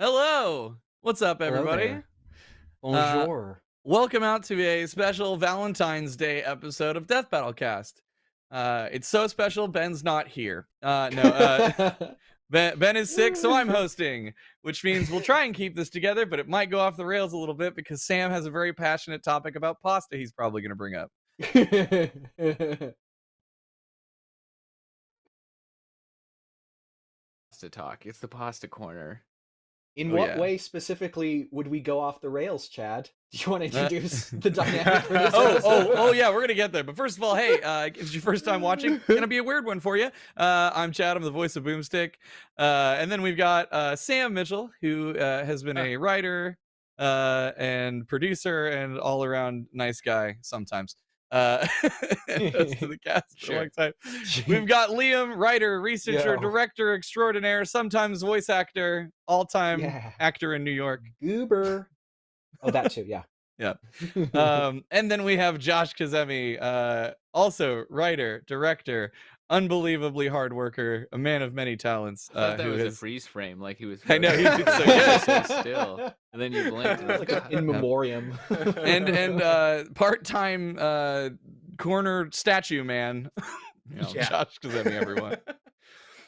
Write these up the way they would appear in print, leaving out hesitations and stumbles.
Hello. What's up, Hello everybody? there. Uh, Bonjour. welcome out to a special Valentine's Day episode of Death Battle Cast. It's so special, Ben's not here. Ben is sick, so I'm hosting, which means we'll try and keep this together, but it might go off the rails a little bit because Sam has a very passionate topic about pasta he's probably going to bring up. Pasta talk. It's the pasta corner. In Oh, what yeah. way specifically would we go off the rails, Chad? Do you want to Uh, introduce the dynamic for this oh, episode? yeah, we're gonna get there. But first of all, hey, if it's your first time watching, gonna be a weird one for you. I'm Chad. I'm the voice of Boomstick, and then we've got Sam Mitchell, who has been a writer and producer and all around nice guy sometimes. And host to the cast for a long time. We've got Liam, writer, researcher, Yo. director extraordinaire, sometimes voice actor, all-time Yeah. actor in New York. Goober. Oh, that too, yeah. Yeah. And then we have Josh Kazemi, also writer, director, unbelievably hard worker, a man of many talents. I thought that who was a is freeze frame, like he was. I know, he frozen. did so good. So still, and then you blinked. And I was Like like, in memoriam. and part-time corner statue man. Yeah. Josh Kazemi, everyone.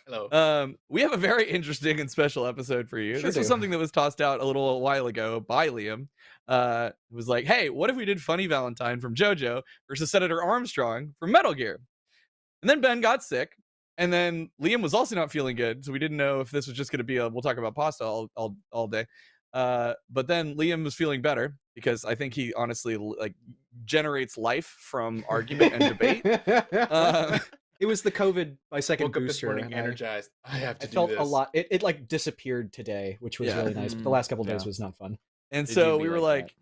Hello. We have a very interesting and special episode for you. Sure This was do. something that was tossed out a little while ago by Liam. It was like, hey, what if we did Funny Valentine from JoJo versus Senator Armstrong from Metal Gear? And then Ben got sick, and then Liam was also not feeling good, so we didn't know if this was just going to be we'll talk about pasta all day. But then Liam was feeling better because I think he honestly like generates life from argument and debate. It was the COVID by second Woke up this booster. morning and energized. I have to I do felt this. a lot. It like disappeared today, which was Yeah. really nice. But the last couple days Yeah. was not fun. And They so do be we were like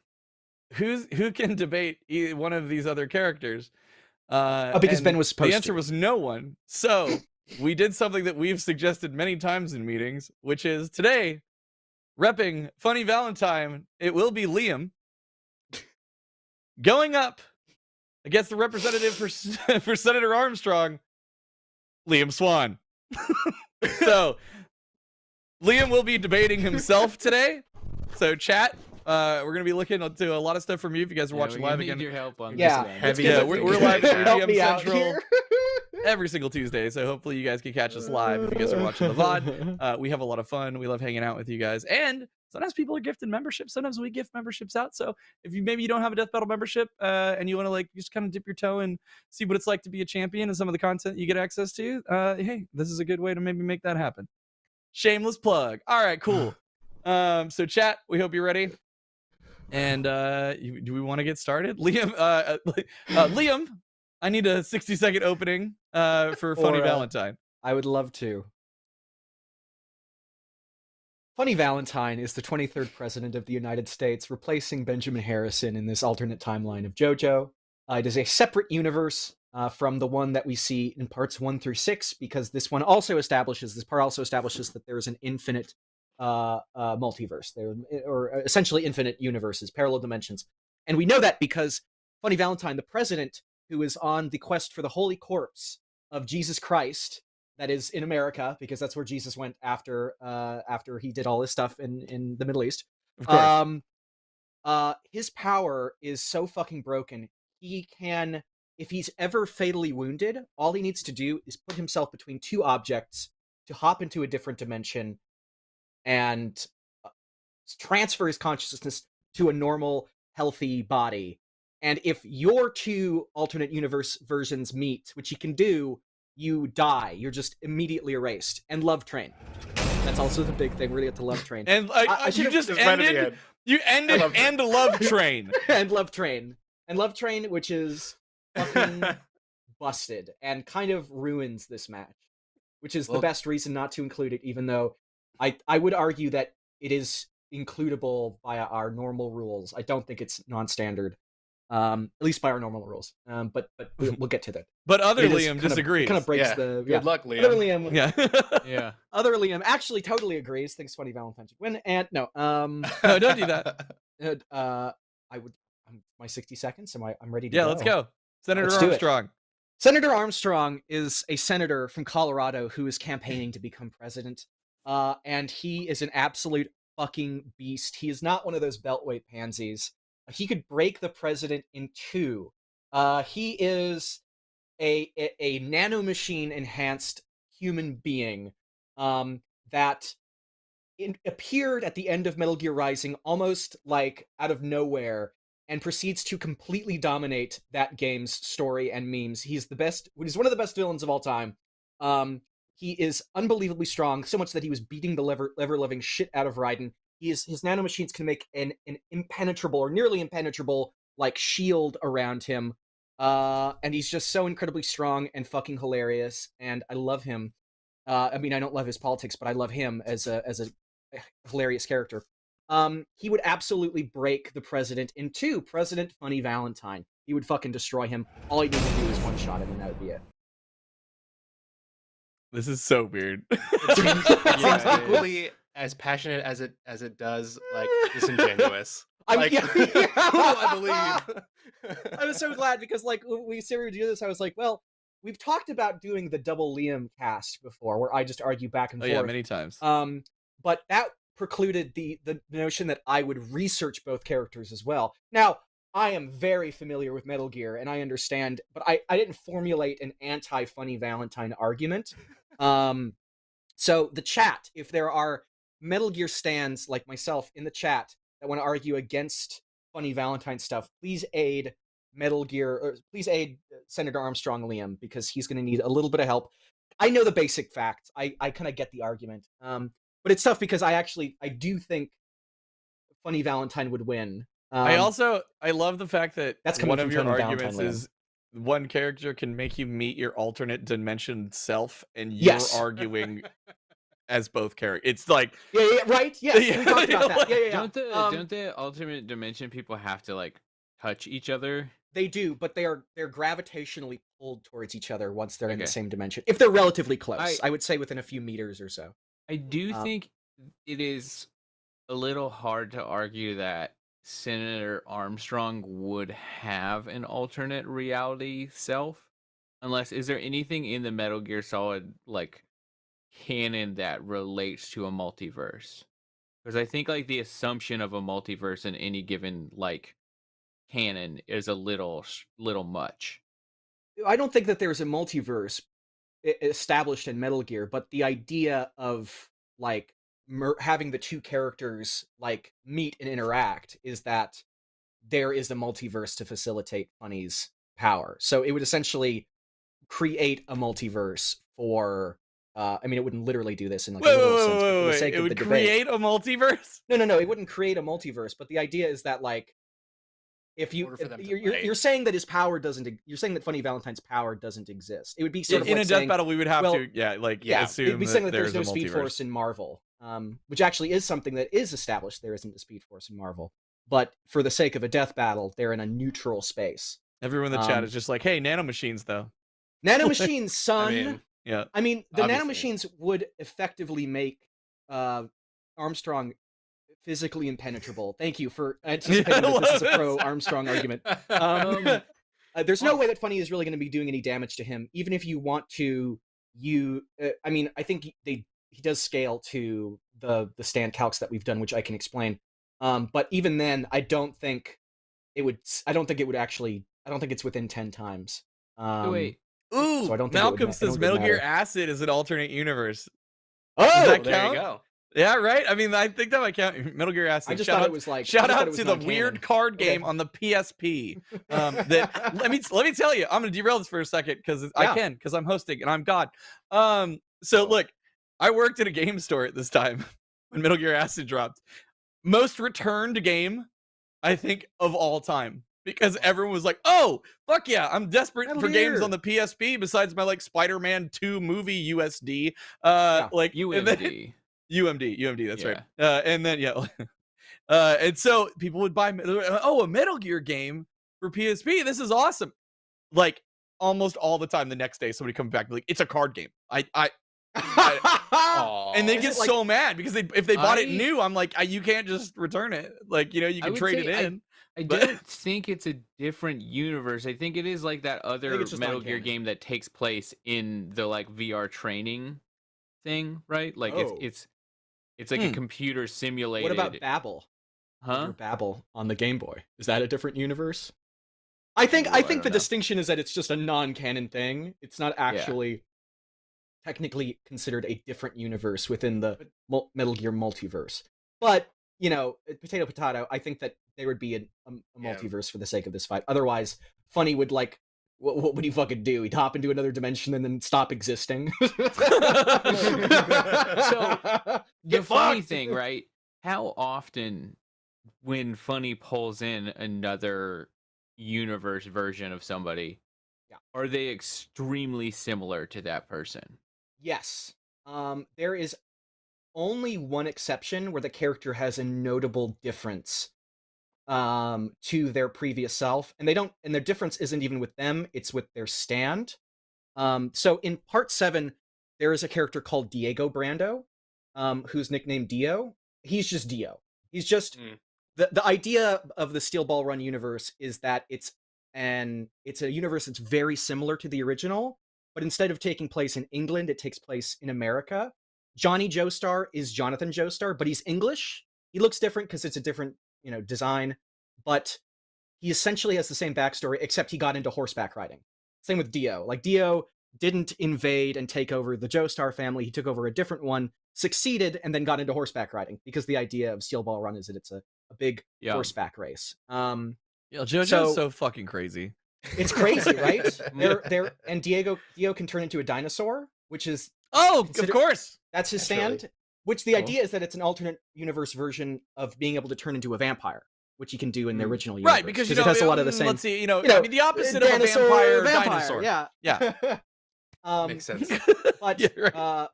like, who can debate one of these other characters? Because and Ben was supposed the answer to. was no one. So we did something that we've suggested many times in meetings, which is today, repping Funny Valentine, it will be Liam going up against the representative for Senator Armstrong, Liam Swan. So Liam will be debating himself today. So chat, we're gonna be looking to a lot of stuff from you if you guys are watching live need again. your help on Yeah, this one. Heavy Yeah, lifting. we're live at 3 Help p.m. me out Central here. every single Tuesday. So hopefully you guys can catch us live if you guys are watching the VOD. We have a lot of fun. We love hanging out with you guys. And sometimes people are gifted memberships. Sometimes we gift memberships out. So if you maybe you don't have a Death Battle membership and you want to like just kind of dip your toe and see what it's like to be a champion and some of the content you get access to, hey, this is a good way to maybe make that happen. Shameless plug. All right, cool. So chat, we hope you're ready. And do we want to get started? Liam, Liam, I need a 60-second opening for Funny Valentine. I would love to. Funny Valentine is the 23rd president of the United States, replacing Benjamin Harrison in this alternate timeline of JoJo. It is a separate universe from the one that we see in parts 1 through 6, because this part also establishes that there is an infinite multiverse, or essentially infinite universes, parallel dimensions. And we know that because Funny Valentine, the president who is on the quest for the holy corpse of Jesus Christ, that is in America, because that's where Jesus went after he did all this stuff in the Middle East. Of course. His power is so fucking broken. He can, if he's ever fatally wounded, all he needs to do is put himself between two objects to hop into a different dimension and transfer his consciousness to a normal, healthy body. And if your two alternate universe versions meet, which you can do, you die. You're just immediately erased. And Love Train. That's also the big thing. We're gonna get to Love Train. And I you just Just right at the ended. end. You ended love and Love Train. and Love Train. And Love Train, which is fucking busted and kind of ruins this match, which is the Well- best reason not to include it, even though I would argue that it is includable via our normal rules. I don't think it's non-standard, at least by our normal rules. But we'll get to that. But other It is Liam kind of- disagrees. Kind of breaks Yeah. the Good luck, Liam. Other Liam, Yeah. Yeah. other Liam actually totally agrees. Thinks Funny Valentine should win. And no, No, don't do that. I would. My 60 seconds. I'm ready to Yeah, go. let's go. Senator Let's do it. Armstrong. Senator Armstrong is a senator from Colorado who is campaigning to become president. And he is an absolute fucking beast. He is not one of those beltweight pansies. He could break the president in two. He is a nanomachine enhanced human being that appeared at the end of Metal Gear Rising almost like out of nowhere and proceeds to completely dominate that game's story and memes. He's one of the best villains of all time. He is unbelievably strong, so much that he was beating the lever-loving shit out of Raiden. His nanomachines can make an impenetrable or nearly impenetrable like shield around him. And he's just so incredibly strong and fucking hilarious, and I love him. I mean, I don't love his politics, but I love him as a hilarious character. He would absolutely break the president in two. President Funny Valentine. He would fucking destroy him. All he needed to do is one shot him, and that would be it. This is so weird. It seems equally as passionate as it does like disingenuous. I believe. I was so glad because like when we said we would do this, I was like, well, we've talked about doing the double Liam cast before, where I just argue back and forth. Yeah, many times. But that precluded the notion that I would research both characters as well. Now, I am very familiar with Metal Gear, and I understand, but I didn't formulate an anti-Funny Valentine argument. So the chat, if there are Metal Gear stans like myself in the chat that want to argue against Funny Valentine stuff, please aid please aid Senator Armstrong Liam, because he's going to need a little bit of help. I know the basic facts. I kind of get the argument. But it's tough because I do think Funny Valentine would win. I love the fact that that's one of your Funny arguments Valentine, is one character can make you meet your alternate dimension self, and you're arguing as both characters. It's like right. Yes, we talked about that. Don't the alternate dimension people have to like touch each other? They do, but they're gravitationally pulled towards each other once they're in the same dimension. If they're relatively close, I would say within a few meters or so. I do think it is a little hard to argue that Senator Armstrong would have an alternate reality self, unless is there anything in the Metal Gear Solid like canon that relates to a multiverse? Because I think like the assumption of a multiverse in any given like canon is a little much. I don't think that there's a multiverse established in Metal Gear, but the idea of like having the two characters like meet and interact is that there is a multiverse to facilitate Funny's power. So it would essentially create a multiverse for I mean, it wouldn't literally do this in like a literal sense, but for the sake of the debate. It would create a multiverse? No, it wouldn't create a multiverse, but the idea is that like if you're saying that his power you're saying that Funny Valentine's power doesn't exist. It would be sort of in like a death battle we would have to assume it'd be saying that there's no a Speed Force in Marvel, which actually is something that is established. There isn't a Speed Force in Marvel, but for the sake of a death battle, they're in a neutral space. Everyone in the chat is just like, hey, nanomachines though. Nanomachines, son. I mean, the obviously. nanomachines would effectively make Armstrong physically impenetrable. Thank you for anticipating that this is a pro-Armstrong argument. There's no way that Funny is really going to be doing any damage to him, even if you want to. I mean, I think he does scale to the stand calcs that we've done, which I can explain. But even then, I don't think it would actually. I don't think it's within 10 times. Wait. Ooh, so I don't think Malcolm says Metal Gear Acid is an alternate universe. Oh, does that there count? you go. Yeah, right. I mean, I think that might count. Metal Gear Acid. I just thought it was like shout out to the weird card game on the PSP. That let me tell you, I'm gonna derail this for a second because I can, because I'm hosting and I'm God. So look, I worked at a game store at this time when Metal Gear Acid dropped. Most returned game, I think, of all time. Because everyone was like, "Oh, fuck yeah! I'm desperate for games on the PSP besides my like Spider-Man 2 movie USD, like UMD, UMD. That's right. And then and so people would buy a Metal Gear game for PSP. This is awesome. Like almost all the time, the next day somebody comes back and be like, "It's a card game." And they get so mad because if they bought it new, I'm like, you can't just return it. Like you can trade it in. I don't think it's a different universe. I think it is like that other Metal Gear game that takes place in the like VR training thing, right? Like it's It's like a computer simulated. What about Babel? Huh? Your Babel on the Game Boy. Is that a different universe? I think Ooh, I the don't know. distinction is that it's just a non-canon thing. It's not actually technically considered a different universe within the Metal Gear multiverse. But, potato potato, I think that there would be a multiverse for the sake of this fight. Otherwise, Funny would what would he fucking do? He'd hop into another dimension and then stop existing. So the funny thing, right? How often when Funny pulls in another universe version of somebody, are they extremely similar to that person? Yes. There is only one exception where the character has a notable difference to their previous self, and their difference isn't even with them, it's with their stand. So in part 7, there is a character called Diego Brando, who's nicknamed Dio. He's just Dio. He's just the idea of the Steel Ball Run universe is that it's a universe that's very similar to the original, but instead of taking place in England, it takes place in America. Johnny Joestar is Jonathan Joestar, but he's English. He looks different because it's a different, design, but he essentially has the same backstory, except he got into horseback riding. Same with Dio. Dio didn't invade and take over the Joestar family. He took over a different one, succeeded, and then got into horseback riding because the idea of Steel Ball Run is that it's a big horseback race. JoJo's so fucking crazy. It's crazy, right? And Dio can turn into a dinosaur, which is of course. That's his stand. Which the idea is that it's an alternate universe version of being able to turn into a vampire, which he can do in the original universe. Right, because it has a lot of the same. Let's see, the opposite of a vampire, dinosaur. Yeah. Makes sense. But right.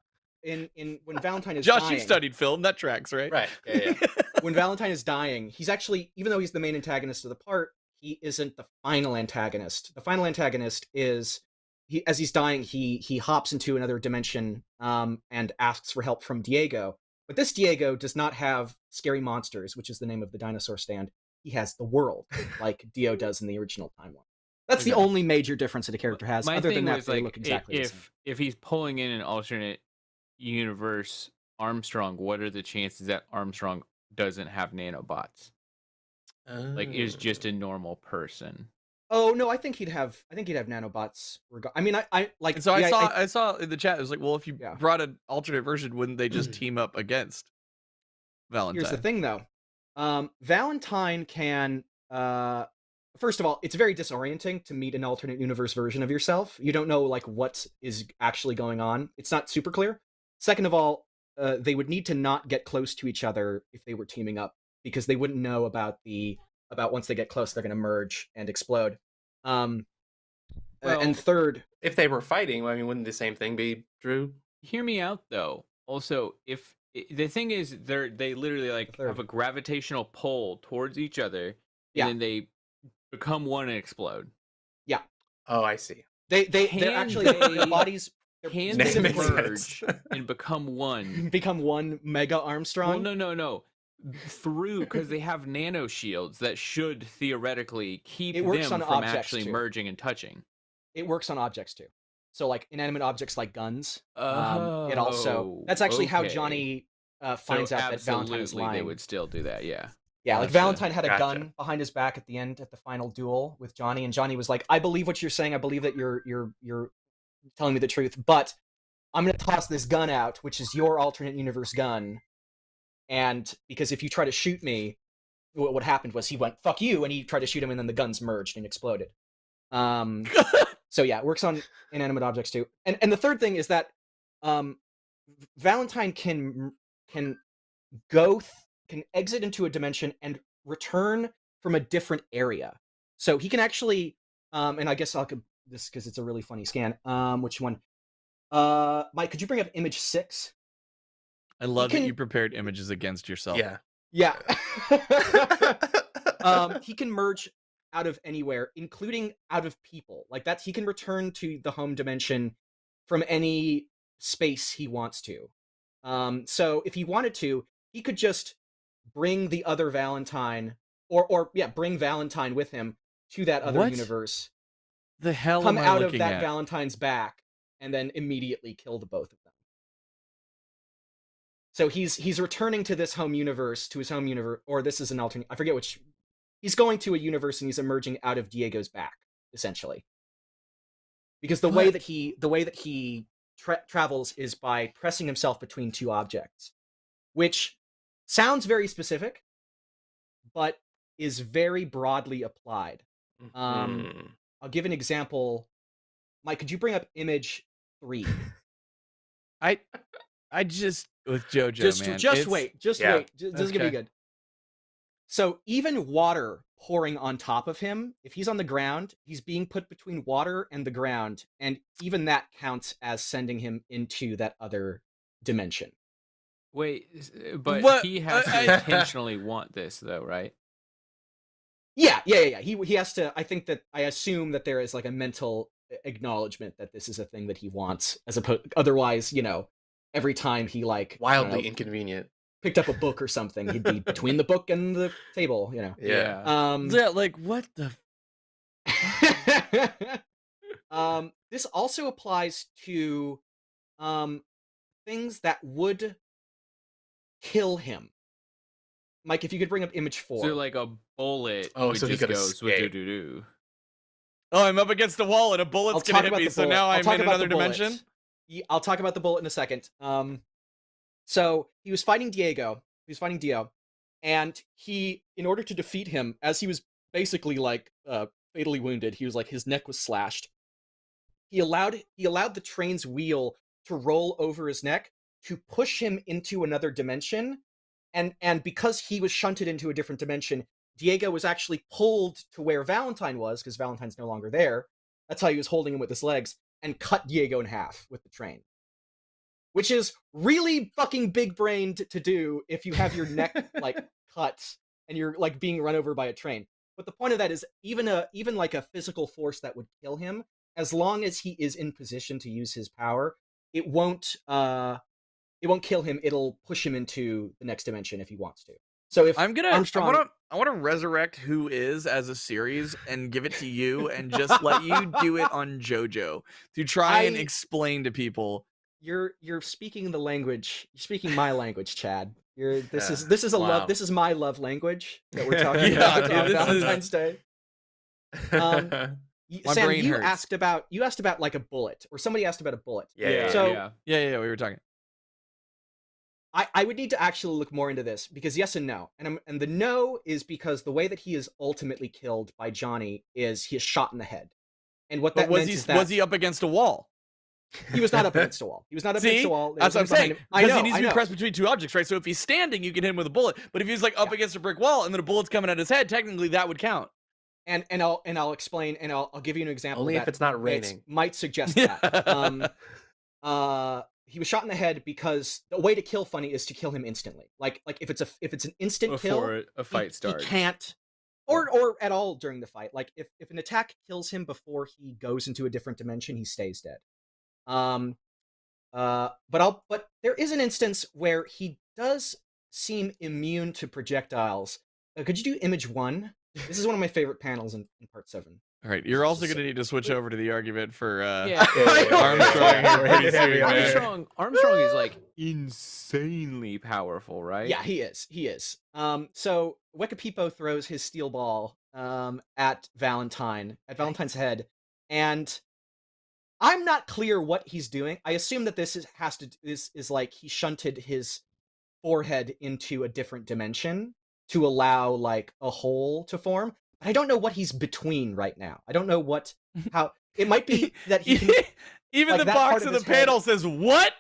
When Valentine is Josh, dying, you studied film. That tracks, right? Right. Yeah. When Valentine is dying, he's actually, even though he's the main antagonist of the part, he isn't the final antagonist. The final antagonist is as he's dying, he hops into another dimension and asks for help from Diego. But this Diego does not have scary monsters, which is the name of the dinosaur stand. He has the world, like Dio does in the original timeline. That's the only major difference that a character has. Other than that, they look exactly the same. If he's pulling in an alternate universe Armstrong, what are the chances that Armstrong doesn't have nanobots? Is just a normal person. Oh no, I think he'd have nanobots. I like. And so I saw in the chat. It was like, well, if you brought an alternate version, wouldn't they just team up against Valentine? Here's the thing, though. Valentine can. First of all, it's very disorienting to meet an alternate universe version of yourself. You don't know what is actually going on. It's not super clear. Second of all, they would need to not get close to each other if they were teaming up, because they wouldn't know about once they get close, they're going to merge and explode. And third, if they were fighting, wouldn't the same thing be true? Hear me out, though. Also, if the thing is, they literally have a gravitational pull towards each other, and then they become one and explode. Yeah. Oh, I see. They're actually their bodies. Can they merge and become one? Become one Mega Armstrong? Well, no. Because they have nano shields that should theoretically keep them from actually merging and touching. It works on objects too. So inanimate objects like guns. It also that's actually how Johnny finds out that Valentine is lying. They would still do that, yeah. Yeah, Valentine had a gun behind his back at the final duel with Johnny, and Johnny was like, "I believe what you're saying. I believe that you're telling me the truth, but I'm going to toss this gun out, which is your alternate universe gun. And because if you try to shoot me, what happened was he went, fuck you, and he tried to shoot him, and then the guns merged and exploded. So yeah, it works on inanimate objects too. And the third thing is that Valentine can exit into a dimension and return from a different area. So he can actually, and I guess I'll this because it's a really funny scan. Which one? Mike, could you bring up image 6? I love that you prepared images against yourself. Yeah. He can merge out of anywhere, including out of people. He can return to the home dimension from any space he wants to. So if he wanted to, he could just bring the other Valentine, or bring Valentine with him to that other universe. The hell come am I out of looking that at? Valentine's back, and then immediately kill the both of them. So he's returning to this home universe, or this is an alternate. I forget which. He's going to a universe and he's emerging out of Diego's back, essentially. Because the way that he travels is by pressing himself between two objects, which sounds very specific, but is very broadly applied. I'll give an example. Mike, could you bring up image 3? I just with JoJo, man. Just wait. This is gonna be good. So even water pouring on top of him, if he's on the ground, he's being put between water and the ground, and even that counts as sending him into that other dimension. Wait, but he has to intentionally want this, though, right? Yeah. He has to. I assume that there is like a mental acknowledgement that this is a thing that he wants, as opposed. Otherwise, every time he wildly inconvenient picked up a book or something, he'd be between the book and the table. Yeah. Like what the. This also applies to things that would kill him. Mike, if you could bring up image 4. So like a bullet. Oh, so he could escape. Oh, I'm up against the wall and a bullet's gonna hit me. So now I'm in another dimension. I'll talk about the bullet in a second. So he was fighting Diego. And in order to defeat him, as he was basically fatally wounded, he was his neck was slashed. He allowed the train's wheel to roll over his neck to push him into another dimension. And because he was shunted into a different dimension, Diego was actually pulled to where Valentine was, because Valentine's no longer there. That's how he was holding him with his legs, and cut Diego in half with the train. Which is really fucking big-brained to do if you have your neck cut and you're being run over by a train. But the point of that is even a physical force that would kill him, as long as he is in position to use his power, it won't kill him. It'll push him into the next dimension if he wants to. So if Armstrong, I want to resurrect Who Is as a series and give it to you and just let you do it on JoJo to try and explain to people. You're speaking the language. You're speaking my language, Chad. This is my love language that we're talking about on Valentine's Day. Sam, you asked about a bullet, or somebody asked about a bullet. Yeah. We were talking. I would need to actually look more into this, because yes and no. And the no is because the way that he is ultimately killed by Johnny is he is shot in the head. And what that meant is that... Was he up against a wall? He was not up against a wall. He was not up against a wall. That's what I'm saying. Because he needs to be pressed between two objects, right? So if he's standing, you can hit him with a bullet. But if he's up against a brick wall and then a bullet's coming at his head, technically that would count. And I'll explain, and I'll give you an example. Only if it's not raining. Might suggest that. He was shot in the head because the way to kill Funny is to kill him instantly. Like if it's an instant kill before a fight starts, he can't, or at all during the fight. Like if an attack kills him before he goes into a different dimension, he stays dead. But there is an instance where he does seem immune to projectiles. Could you do image 1? This is one of my favorite panels in part 7. All right, you're also going to need to switch over to the argument for Armstrong. Armstrong is insanely powerful, right? Yeah, he is. So Wekapipo throws his steel ball at Valentine's head, and I'm not clear what he's doing. I assume that this is like he shunted his forehead into a different dimension to allow a hole to form. But I don't know what he's between right now. I don't know how it might be that he can, even the box of the panel says what?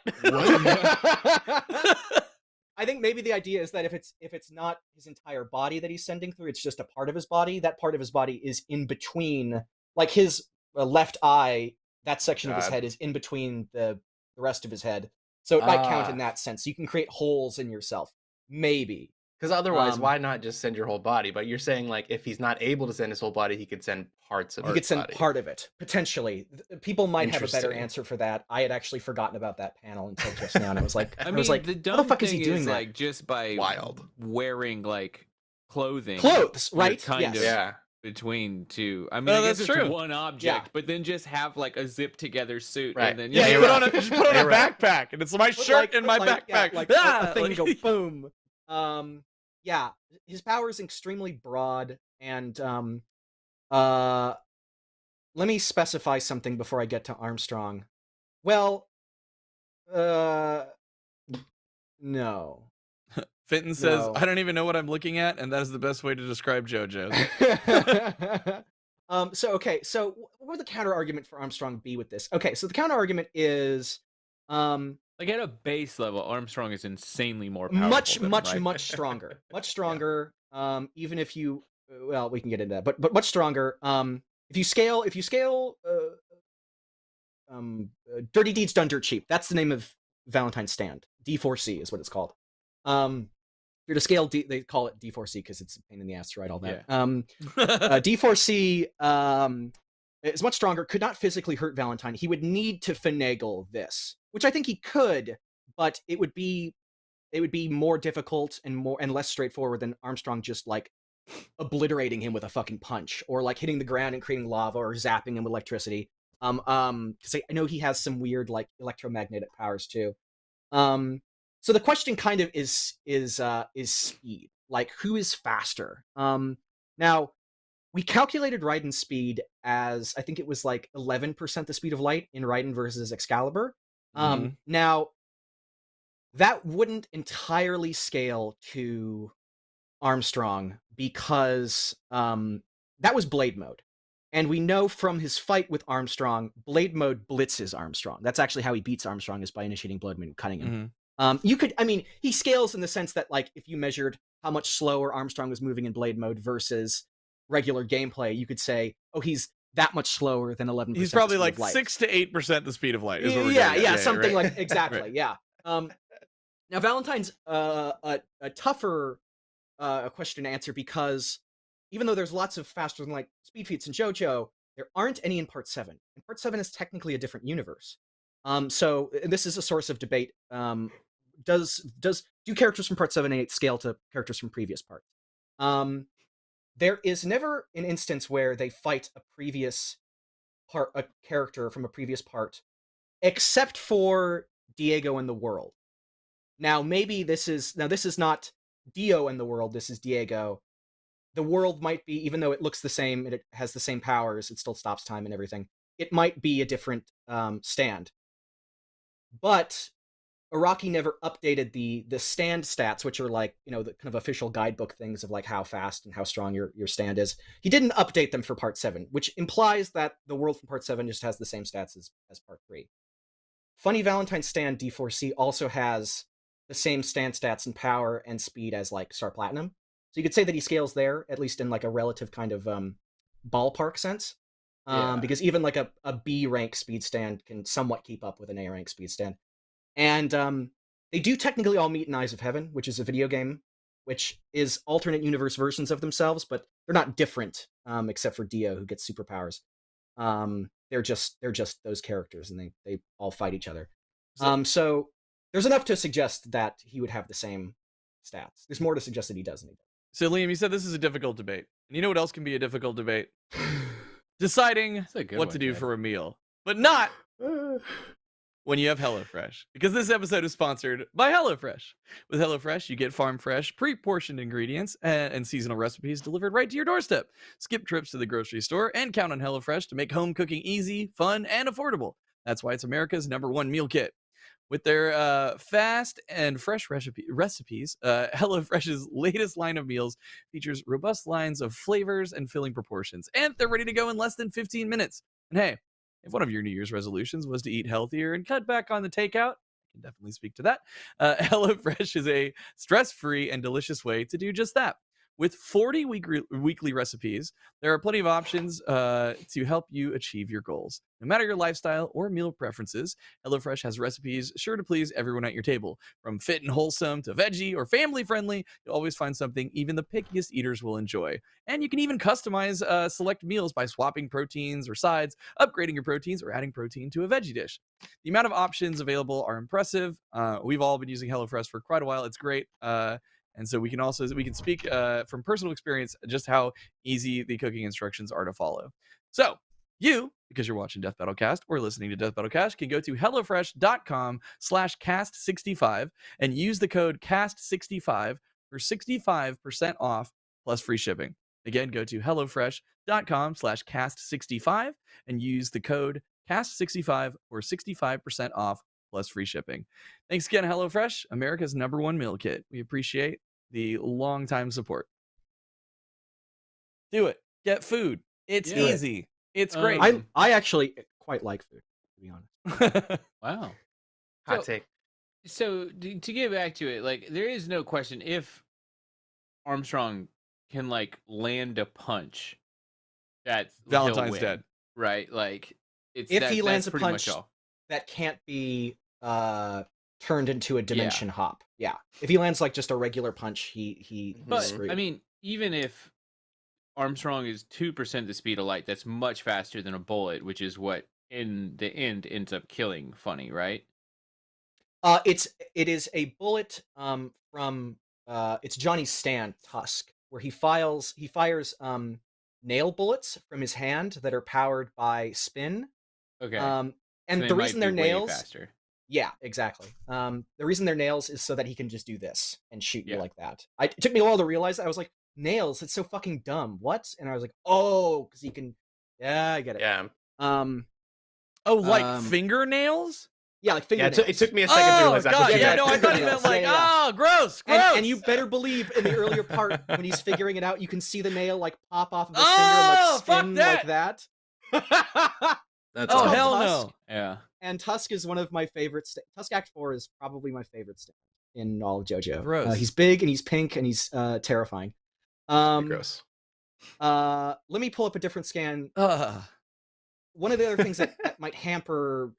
I think maybe the idea is that if it's not his entire body that he's sending through, it's just a part of his body. That part of his body is in between, his left eye. That section of his head is in between the rest of his head, so it might count in that sense. You can create holes in yourself, maybe. Because otherwise, why not just send your whole body? But you're saying if he's not able to send his whole body, he could send parts of it. He could send part of it, potentially. People might have a better answer for that. I had actually forgotten about that panel until just now, and I was like, the dumb how the fuck thing is he doing that? Just by wearing clothing. Clothes, right? Kind of between two. I mean, I guess that's it's true. one object, Yeah. but then just have like a zip together suit, Right. and then Yeah, you're you right. just put on You're a right. backpack, and it's my shirt and my backpack. like Ah! a thing to go Like- boom. Yeah, his power is extremely broad, and let me specify something before I get to Armstrong. Well, no. Fenton says, No. I don't even know what I'm looking at, and that is the best way to describe JoJo. So what would the counter argument for Armstrong be with this? Okay, so the counter argument is like at a base level, Armstrong is insanely more powerful. much stronger. Much stronger. Even if you well, we can get into that, but much stronger. If you scale Dirty Deeds Done Dirt Cheap. That's the name of Valentine's stand. D4C is what it's called. You're to scale D, they call it D4C because it's a pain in the ass to write all that. D4C is much stronger, could not physically hurt Valentine. He would need to finagle this, which I think he could, but it would be more difficult and less straightforward than Armstrong just like obliterating him with a fucking punch, or like hitting the ground and creating lava, or zapping him with electricity. Because I know he has some weird like electromagnetic powers too. So the question kind of is speed. Like, who is faster? Now, we calculated Raiden's speed as, I think it was like 11% the speed of light in Raiden versus Excalibur. Now, that wouldn't entirely scale to Armstrong because that was Blade Mode. And we know from his fight with Armstrong, Blade Mode blitzes Armstrong. That's actually how he beats Armstrong, is by initiating Blade Mode and cutting him. He scales in the sense that, like, if you measured how much slower Armstrong was moving in Blade Mode versus regular gameplay, you could say, oh, he's that much slower than 11%. He's probably like 6 to 8% the speed of light. Is what we're something right? like exactly. Right. Yeah. Now Valentine's a tougher question to answer, because even though there's lots of faster than light speed feats in JoJo, there aren't any in Part 7. And Part 7 is technically a different universe. So this is a source of debate. Do characters from Part 7 and 8 scale to characters from previous parts? There is never an instance where they fight a character from a previous part, except for Diego and the World. Now, maybe this is not Dio and the World, this is Diego. The World might be, even though it looks the same, it has the same powers, it still stops time and everything, it might be a different stand. But Araki never updated the stand stats, which are like, the kind of official guidebook things of like how fast and how strong your stand is. He didn't update them for Part 7, which implies that the World from Part 7 just has the same stats as Part 3. Funny Valentine's stand D4C also has the same stand stats and power and speed as like Star Platinum. So you could say that he scales there, at least in like a relative kind of ballpark sense. Because even like a B rank speed stand can somewhat keep up with an A rank speed stand. And they do technically all meet in Eyes of Heaven, which is a video game, which is alternate universe versions of themselves, but they're not different, except for Dio, who gets superpowers. They're just those characters, and they all fight each other. So there's enough to suggest that he would have the same stats. There's more to suggest that he doesn't. So Liam, you said this is a difficult debate. And you know what else can be a difficult debate? Deciding what to do for a meal. But not when you have HelloFresh. Because this episode is sponsored by HelloFresh. With HelloFresh, you get farm fresh, pre-portioned ingredients and seasonal recipes delivered right to your doorstep. Skip trips to the grocery store and count on HelloFresh to make home cooking easy, fun, and affordable. That's why it's America's #1 meal kit. With their fast and fresh recipes, HelloFresh's latest line of meals features robust lines of flavors and filling proportions, and they're ready to go in less than 15 minutes. And hey, if one of your New Year's resolutions was to eat healthier and cut back on the takeout, I can definitely speak to that. HelloFresh is a stress-free and delicious way to do just that. With 40 weekly recipes, there are plenty of options to help you achieve your goals. No matter your lifestyle or meal preferences, HelloFresh has recipes sure to please everyone at your table. From fit and wholesome to veggie or family-friendly, you'll always find something even the pickiest eaters will enjoy. And you can even customize select meals by swapping proteins or sides, upgrading your proteins, or adding protein to a veggie dish. The amount of options available are impressive. We've all been using HelloFresh for quite a while. It's great. And so we can speak from personal experience just how easy the cooking instructions are to follow. So you, because you're watching Death Battle Cast or listening to Death Battle Cast, can go to hellofresh.com/cast65 and use the code cast65 for 65% off plus free shipping. Again, go to hellofresh.com/cast65 and use the code cast65 for 65% off plus free shipping. Thanks again, HelloFresh, America's #1 meal kit. We appreciate the long time support. Do it. Get food. It's easy. It's great. I actually quite like food, to be honest. Wow. Hot take. So to get back to it, like there is no question if Armstrong can like land a punch, that Valentine's dead, right? Like if he lands a pretty punch much all. that can't be turned into a dimension hop. Yeah. If he lands like just a regular punch, he's screwed. I mean, even if Armstrong is 2% the speed of light, that's much faster than a bullet, which is what in the end ends up killing Funny, right? It is a bullet from it's Johnny's stand Tusk, where he fires nail bullets from his hand that are powered by spin. Okay. And So the reason they're way nails, faster. yeah, exactly. The reason they're nails is so that he can just do this and shoot you like that. It took me a while to realize that. I was like, nails, it's so fucking dumb. What? And I was like, oh, because he can. Yeah, I get it. Yeah. Fingernails? Yeah, like fingernails. Yeah, it took me a second to realize that. God, I thought you meant like, gross. And you better believe in the earlier part when he's figuring it out, you can see the nail like pop off of his finger and like spin like that. That's hell Tusk. no. Yeah. And Tusk is one of my favorites. Tusk Act 4 is probably my favorite stand in all of JoJo. Gross. He's big and he's pink and he's terrifying. gross. Let me pull up a different scan. One of the other things that might hamper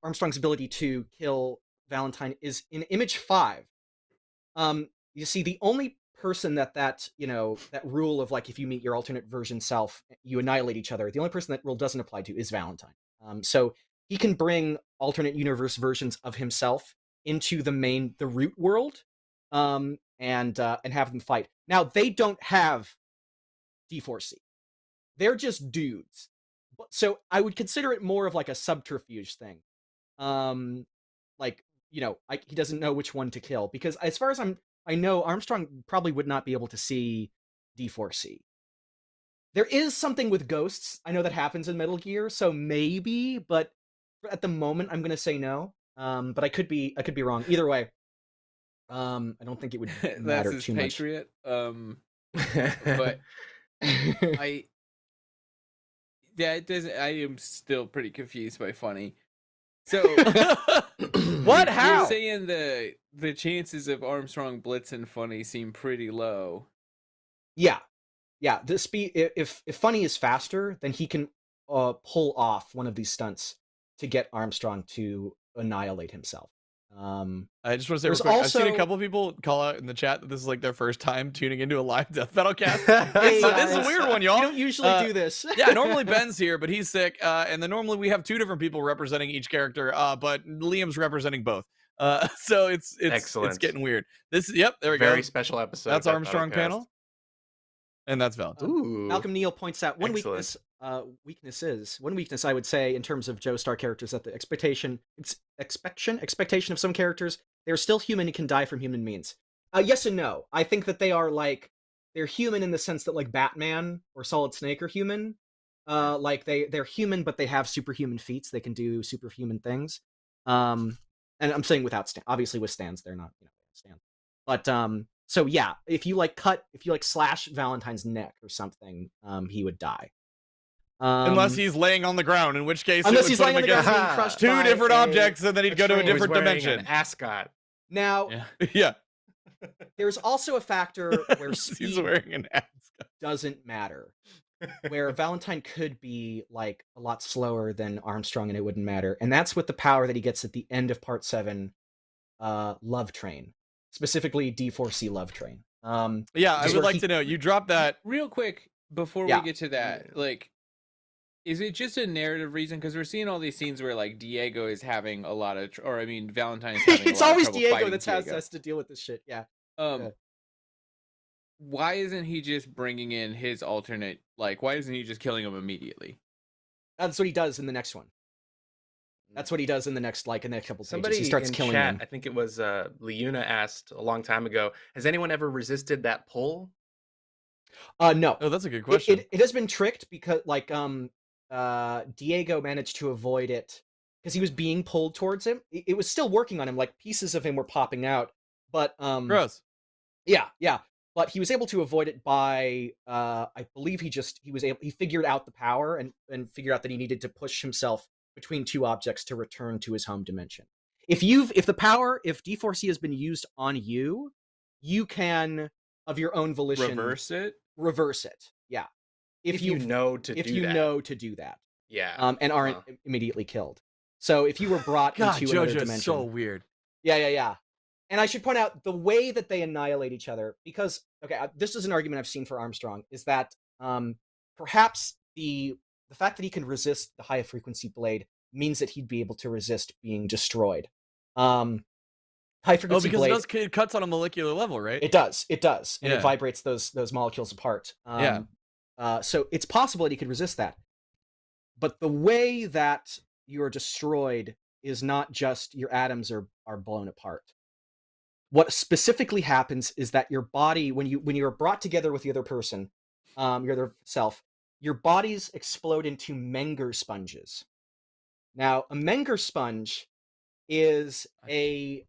Armstrong's ability to kill Valentine is in image 5. You see, the only person that rule of like if you meet your alternate version self, you annihilate each other. The only person that rule doesn't apply to is Valentine. So he can bring alternate universe versions of himself into the root world, and have them fight. Now they don't have D4C; they're just dudes. So I would consider it more of like a subterfuge thing. He doesn't know which one to kill because as far as I know, Armstrong probably would not be able to see D4C. There is something with ghosts. I know that happens in Metal Gear, so maybe, but at the moment I'm going to say no. But I could be wrong. Either way, I don't think it would matter That's his too patriot. much. But it doesn't. I am still pretty confused by Funny. So what? How? You're saying the chances of Armstrong blitzing Funny seem pretty low. Yeah. The speed. If Funny is faster, then he can pull off one of these stunts to get Armstrong to annihilate himself. I just want to say real quick, I've seen a couple people call out in the chat that this is like their first time tuning into a live Death Battle cast. This is a weird one, y'all. We don't usually do this. Yeah, normally Ben's here, but he's sick. And then normally we have 2 different people representing each character, but Liam's representing both. So it's excellent. It's getting weird. There we go. Very special episode. That's Armstrong panel. And that's Valentine. Ooh. Malcolm Neal points out one weakness I would say in terms of Joestar characters that the expectation of some characters, they're still human and can die from human means. Yes and no. I think that they are they're human in the sense that like Batman or Solid Snake are human. They're human, but they have superhuman feats. They can do superhuman things. And I'm saying without obviously with stands, they're not stand. But so yeah, if you slash Valentine's neck or something, he would die. Unless he's laying on the ground, in which case unless he's laying on the ground being crushed 2 different objects, and then he'd go to a different dimension. An ascot. Now, yeah. There's also a factor where speed he's wearing an ascot. Doesn't matter. Where Valentine could be like a lot slower than Armstrong, and it wouldn't matter. And that's with the power that he gets at the end of Part 7, Love Train, specifically D4C Love Train. Yeah, I would like to know. You dropped that real quick before we get to that. Like, is it just a narrative reason? Because we're seeing all these scenes where like Diego is having a lot of, Valentine is having it's a lot always of Diego fighting that has to deal with this shit. Yeah. why isn't he just bringing in his alternate? Like, why isn't he just killing him immediately? That's what he does in the next one. That's what he does in the next couple pages. Somebody He starts in killing chat, them. I think it was Leuna, asked a long time ago, has anyone ever resisted that pull? No. Oh, that's a good question. It has been tricked because Diego managed to avoid it because he was being pulled towards him. It was still working on him, like pieces of him were popping out, but Gross. yeah, but he was able to avoid it by I believe he figured out the power and figured out that he needed to push himself between two objects to return to his home dimension. If D4C has been used on you, you can of your own volition reverse it. Yeah. If you know to do that. Yeah. And aren't immediately killed. So if you were brought God, into another JoJo's dimension, so weird. Yeah. And I should point out the way that they annihilate each other, because this is an argument I've seen for Armstrong, is that perhaps the fact that he can resist the high frequency blade means that he'd be able to resist being destroyed. High frequency blade. Because it cuts on a molecular level, right? It does, and Yeah. it vibrates those molecules apart. So it's possible that he could resist that. But the way that you're destroyed is not just your atoms are blown apart. What specifically happens is that your body, when you're brought together with the other person, your other self, your bodies explode into Menger sponges. Now, a Menger sponge is a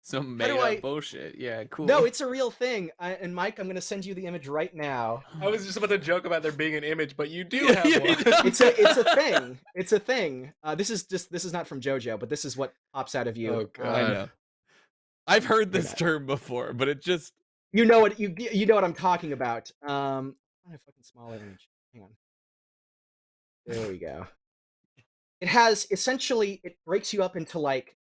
some made up bullshit. Yeah, cool. No, it's a real thing. And Mike, I'm going to send you the image right now. I was just about to joke about there being an image, but you do have one. It's a thing. It's a thing. This is not from JoJo, but this is what pops out of you. Oh God. I know. I've heard this term before, but it just you know what I'm talking about. I have a fucking small image. Hang on. There we go. It has essentially, it breaks you up into like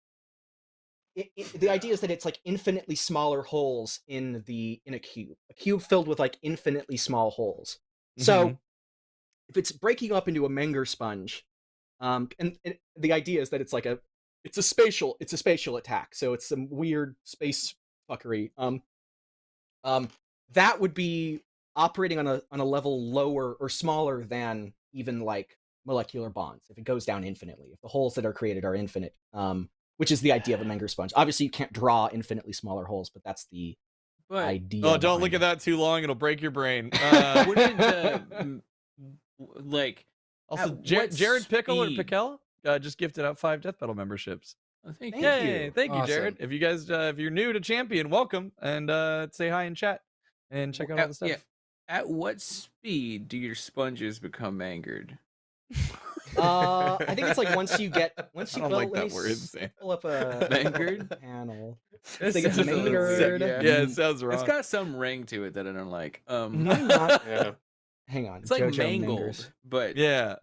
the idea is that it's like infinitely smaller holes in a cube filled with like infinitely small holes. So if it's breaking up into a Menger sponge, and the idea is that it's like it's a spatial attack. So it's some weird space fuckery. That would be operating on a level lower or smaller than even like molecular bonds if it goes down infinitely, if the holes that are created are infinite, which is the idea of a Menger sponge. Obviously you can't draw infinitely smaller holes, but that's the idea. Oh, don't look at that too long, it'll break your brain. Like also Jared Pickle or Pickle just gifted out 5 Death Battle memberships. Oh, thank you. Thank you, Awesome. Jared. If you guys if you're new to Champion, welcome, and say hi in chat and check out all the stuff. Yeah. At what speed do your sponges become angered? I think it's like once you I don't like that word. Pull up a Mangered panel. That Think it's sounds a little mangered. sick, Yeah, it sounds wrong. It's got some ring to it that I don't like. Yeah, Hang on. It's like JoJo mangled, Mengers. but yeah.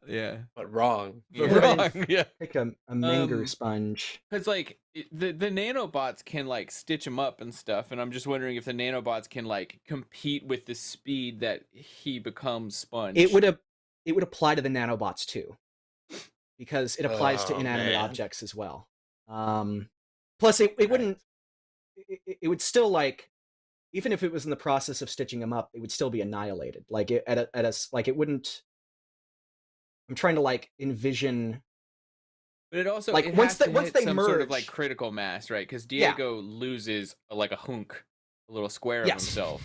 but wrong. Yeah. Wrong. Yeah. Pick a Menger sponge. Because like the nanobots can like stitch them up and stuff, and I'm just wondering if the nanobots can like compete with the speed that he becomes sponge. It would apply to the nanobots too, because it applies to inanimate objects as well. Plus, it wouldn't. It would still like, even if it was in the process of stitching them up, it would still be annihilated. Like it wouldn't. I'm trying to like envision. But it also like it once has to hit they some merge, sort of like critical mass, right? Because Diego loses like a hunk, a little square of himself,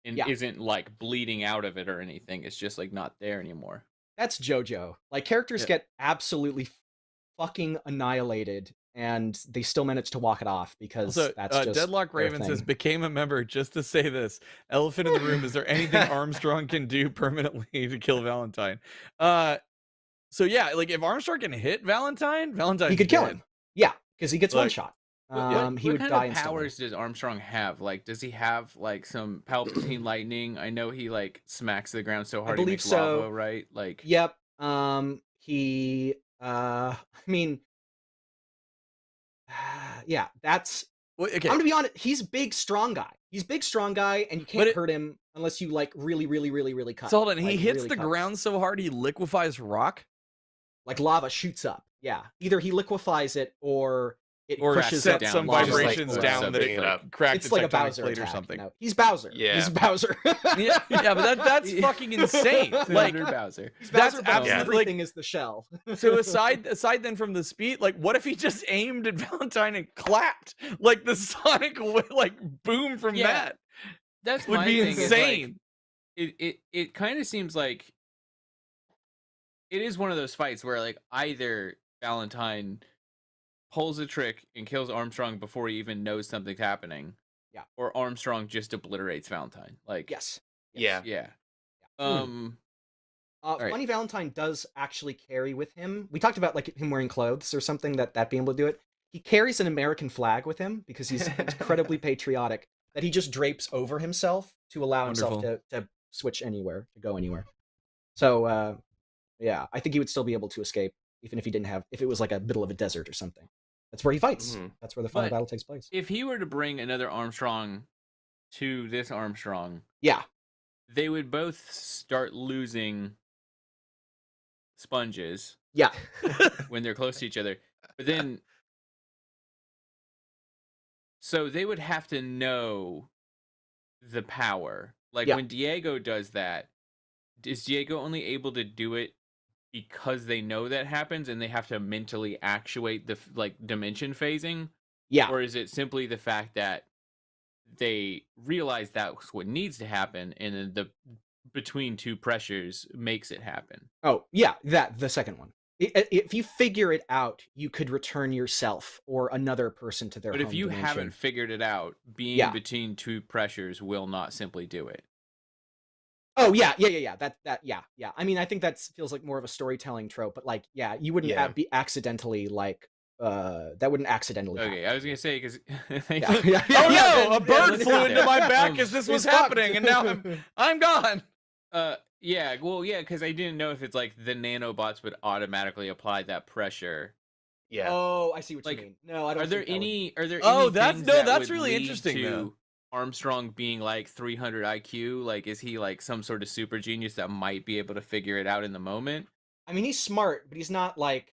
and isn't like bleeding out of it or anything. It's just like not there anymore. That's JoJo. Like characters get absolutely fucking annihilated, and they still manage to walk it off because Also, that's just Deadlock Raven says, became a member just to say this. Elephant in the room, is there anything Armstrong can do permanently to kill Valentine? So yeah, like if Armstrong can hit Valentine he could kill him. Yeah, because he gets one shot. He what would kind die of instantly. powers does Armstrong have? Like, does he have like some Palpatine lightning? I know he like smacks the ground so hard he makes lava, right? Like, yep. He. I mean, yeah. That's. okay. I'm gonna be honest. He's a big, strong guy. He's a big, strong guy, and you can't hurt him unless you like really, really, really, really cut. So hold on, he like, hits really the cut. ground so hard he liquefies rock. Like lava shoots up. Yeah. Either he liquefies it or it Or pushes set up some lava vibrations like, down that sucking it it up. cracked it's the like a tectonic Bowser plate attack, or something. you know? He's Bowser. Yeah. He's Bowser. Yeah, but that's fucking insane. Like Senator Bowser. He's That's Bowser, but absolutely, everything is the shell. so aside then from the speed, like what if he just aimed at Valentine and clapped? Like the sonic like boom from Yeah, that That's would my be thing, is, insane. like, it kind of seems like it is one of those fights where like either Valentine pulls a trick and kills Armstrong before he even knows something's happening. Yeah. Or Armstrong just obliterates Valentine. Like Yes. Yeah. yeah. All right. Funny Valentine does actually carry with him. We talked about like him wearing clothes or something, that being able to do it. He carries an American flag with him because he's incredibly patriotic, that he just drapes over himself to allow himself to switch anywhere, to go anywhere. So yeah, I think he would still be able to escape even if he didn't have, if it was like a middle of a desert or something. That's where he fights. Mhm. That's where the final But battle takes place. if he were to bring another Armstrong to this Armstrong, Yeah. they would both start losing sponges Yeah. when they're close to each other. But then, so they would have to know the power. Like Yeah. when Diego does that, is Diego only able to do it because they know that happens and they have to mentally actuate the like dimension phasing? Yeah. Or is it simply the fact that they realize that's what needs to happen and then the between two pressures makes it happen? Oh, yeah, the second one. If you figure it out, you could return yourself or another person to their But home if you dimension. haven't figured it out, being Yeah. between two pressures will not simply do it. Oh yeah. Yeah. I mean, I think that feels like more of a storytelling trope, but like, yeah, you wouldn't Yeah. be accidentally like, that wouldn't accidentally Okay, happen. I was gonna say because Yeah. Oh no, a bird let's flew not. into my back as this was It's fucked. happening, and now I'm gone. yeah, well, yeah, because I didn't know if it's like the nanobots would automatically apply that pressure. Yeah. Oh, I see what Like, you mean. No, I don't. Are there think that would- any? Are there? Oh, any that's- things no, that that's would really lead interesting, to though. Armstrong being like 300 IQ? Like, is he like some sort of super genius that might be able to figure it out in the moment? I mean, he's smart, but he's not like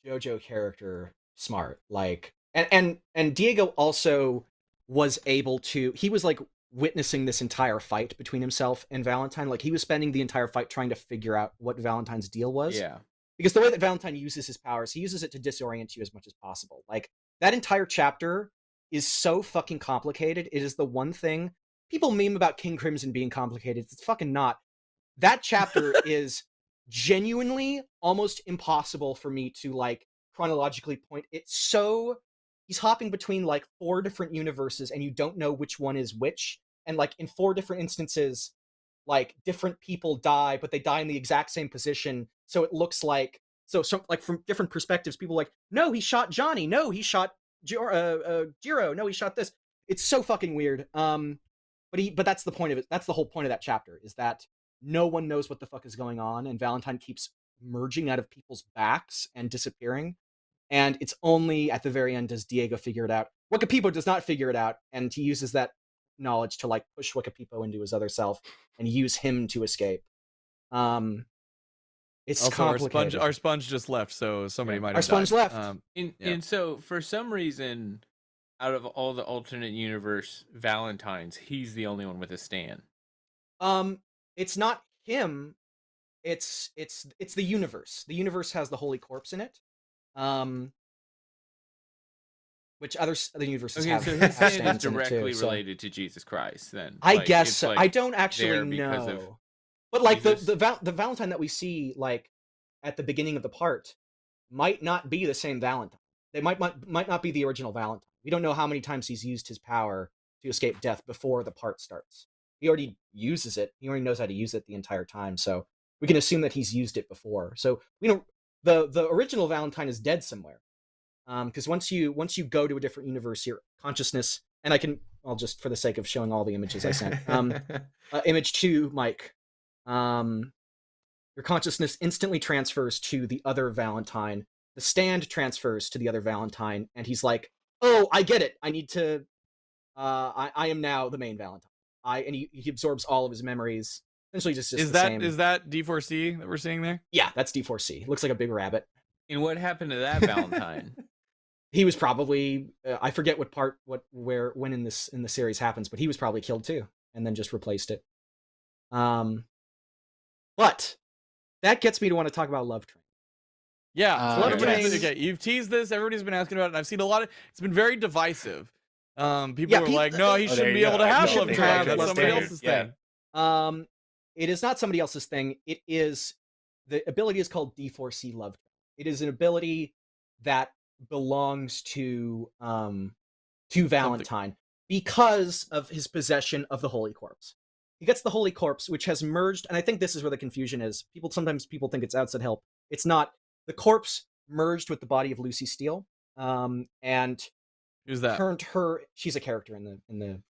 JoJo character smart. Like, and Diego also was able to. He was like witnessing this entire fight between himself and Valentine. Like, he was spending the entire fight trying to figure out what Valentine's deal was. Yeah. Because the way that Valentine uses his powers, he uses it to disorient you as much as possible. Like, that entire chapter is so fucking complicated. It is the one thing people meme about King Crimson being complicated. It's fucking not. That chapter is genuinely almost impossible for me to like chronologically point. It's so he's hopping between like 4 different universes and you don't know which one is which. And like in 4 different instances, like different people die, but they die in the exact same position. So it looks like so like from different perspectives, people are like, no, he shot Johnny. No, he shot Jiro. No, he shot this. It's so fucking weird. But that's the point of it. That's the whole point of that chapter, is that no one knows what the fuck is going on, and Valentine keeps merging out of people's backs and disappearing. And it's only at the very end does Diego figure it out. Wakapipo does not figure it out, and he uses that knowledge to like push Wakapipo into his other self and use him to escape. It's Also, complicated. our sponge just left, so somebody might have Our sponge died. left. Yeah. And so for some reason, out of all the alternate universe Valentines, he's the only one with a stand. It's not him. It's the universe. The universe has the Holy Corpse in it. Which other universes Okay, have, so have his stand is stands in it directly too, so- related to Jesus Christ. Then I Like, guess it's, so. like, I don't there actually because know. of But like Jesus. the Valentine that we see like at the beginning of the part might not be the same Valentine. They might not be the original Valentine. We don't know how many times he's used his power to escape death before the part starts. He already uses it. He already knows how to use it the entire time. So we can assume that he's used it before. So we don't. The original Valentine is dead somewhere. Because once you go to a different universe, your consciousness, and I'll just for the sake of showing all the images I sent. Image 2, Mike. Your consciousness instantly transfers to the other Valentine. The stand transfers to the other Valentine, and he's like, "Oh, I get it. I need to. I am now the main Valentine." And he absorbs all of his memories. Essentially, just Is the that same. is that D4C that we're seeing there? Yeah, that's D4C. It looks like a big rabbit. And what happened to that Valentine? he was probably I forget what part, when in the series happens, but he was probably killed too, and then just replaced it. But that gets me to want to talk about Love Train. Yeah, Love Train. Okay, you've teased this. Everybody's been asking about it, and I've seen a lot of. It's been very divisive. People are like, "No, he shouldn't be able to have Love Train. That's somebody else's thing." It is not somebody else's thing. It is the ability is called D4C Love Train. It is an ability that belongs to Valentine because of his possession of the Holy Corpse. He gets the Holy Corpse, which has merged, and I think this is where the confusion is. Sometimes people think it's outside help. It's not. The corpse merged with the body of Lucy Steele, and who's that? Turned her. She's a character in the.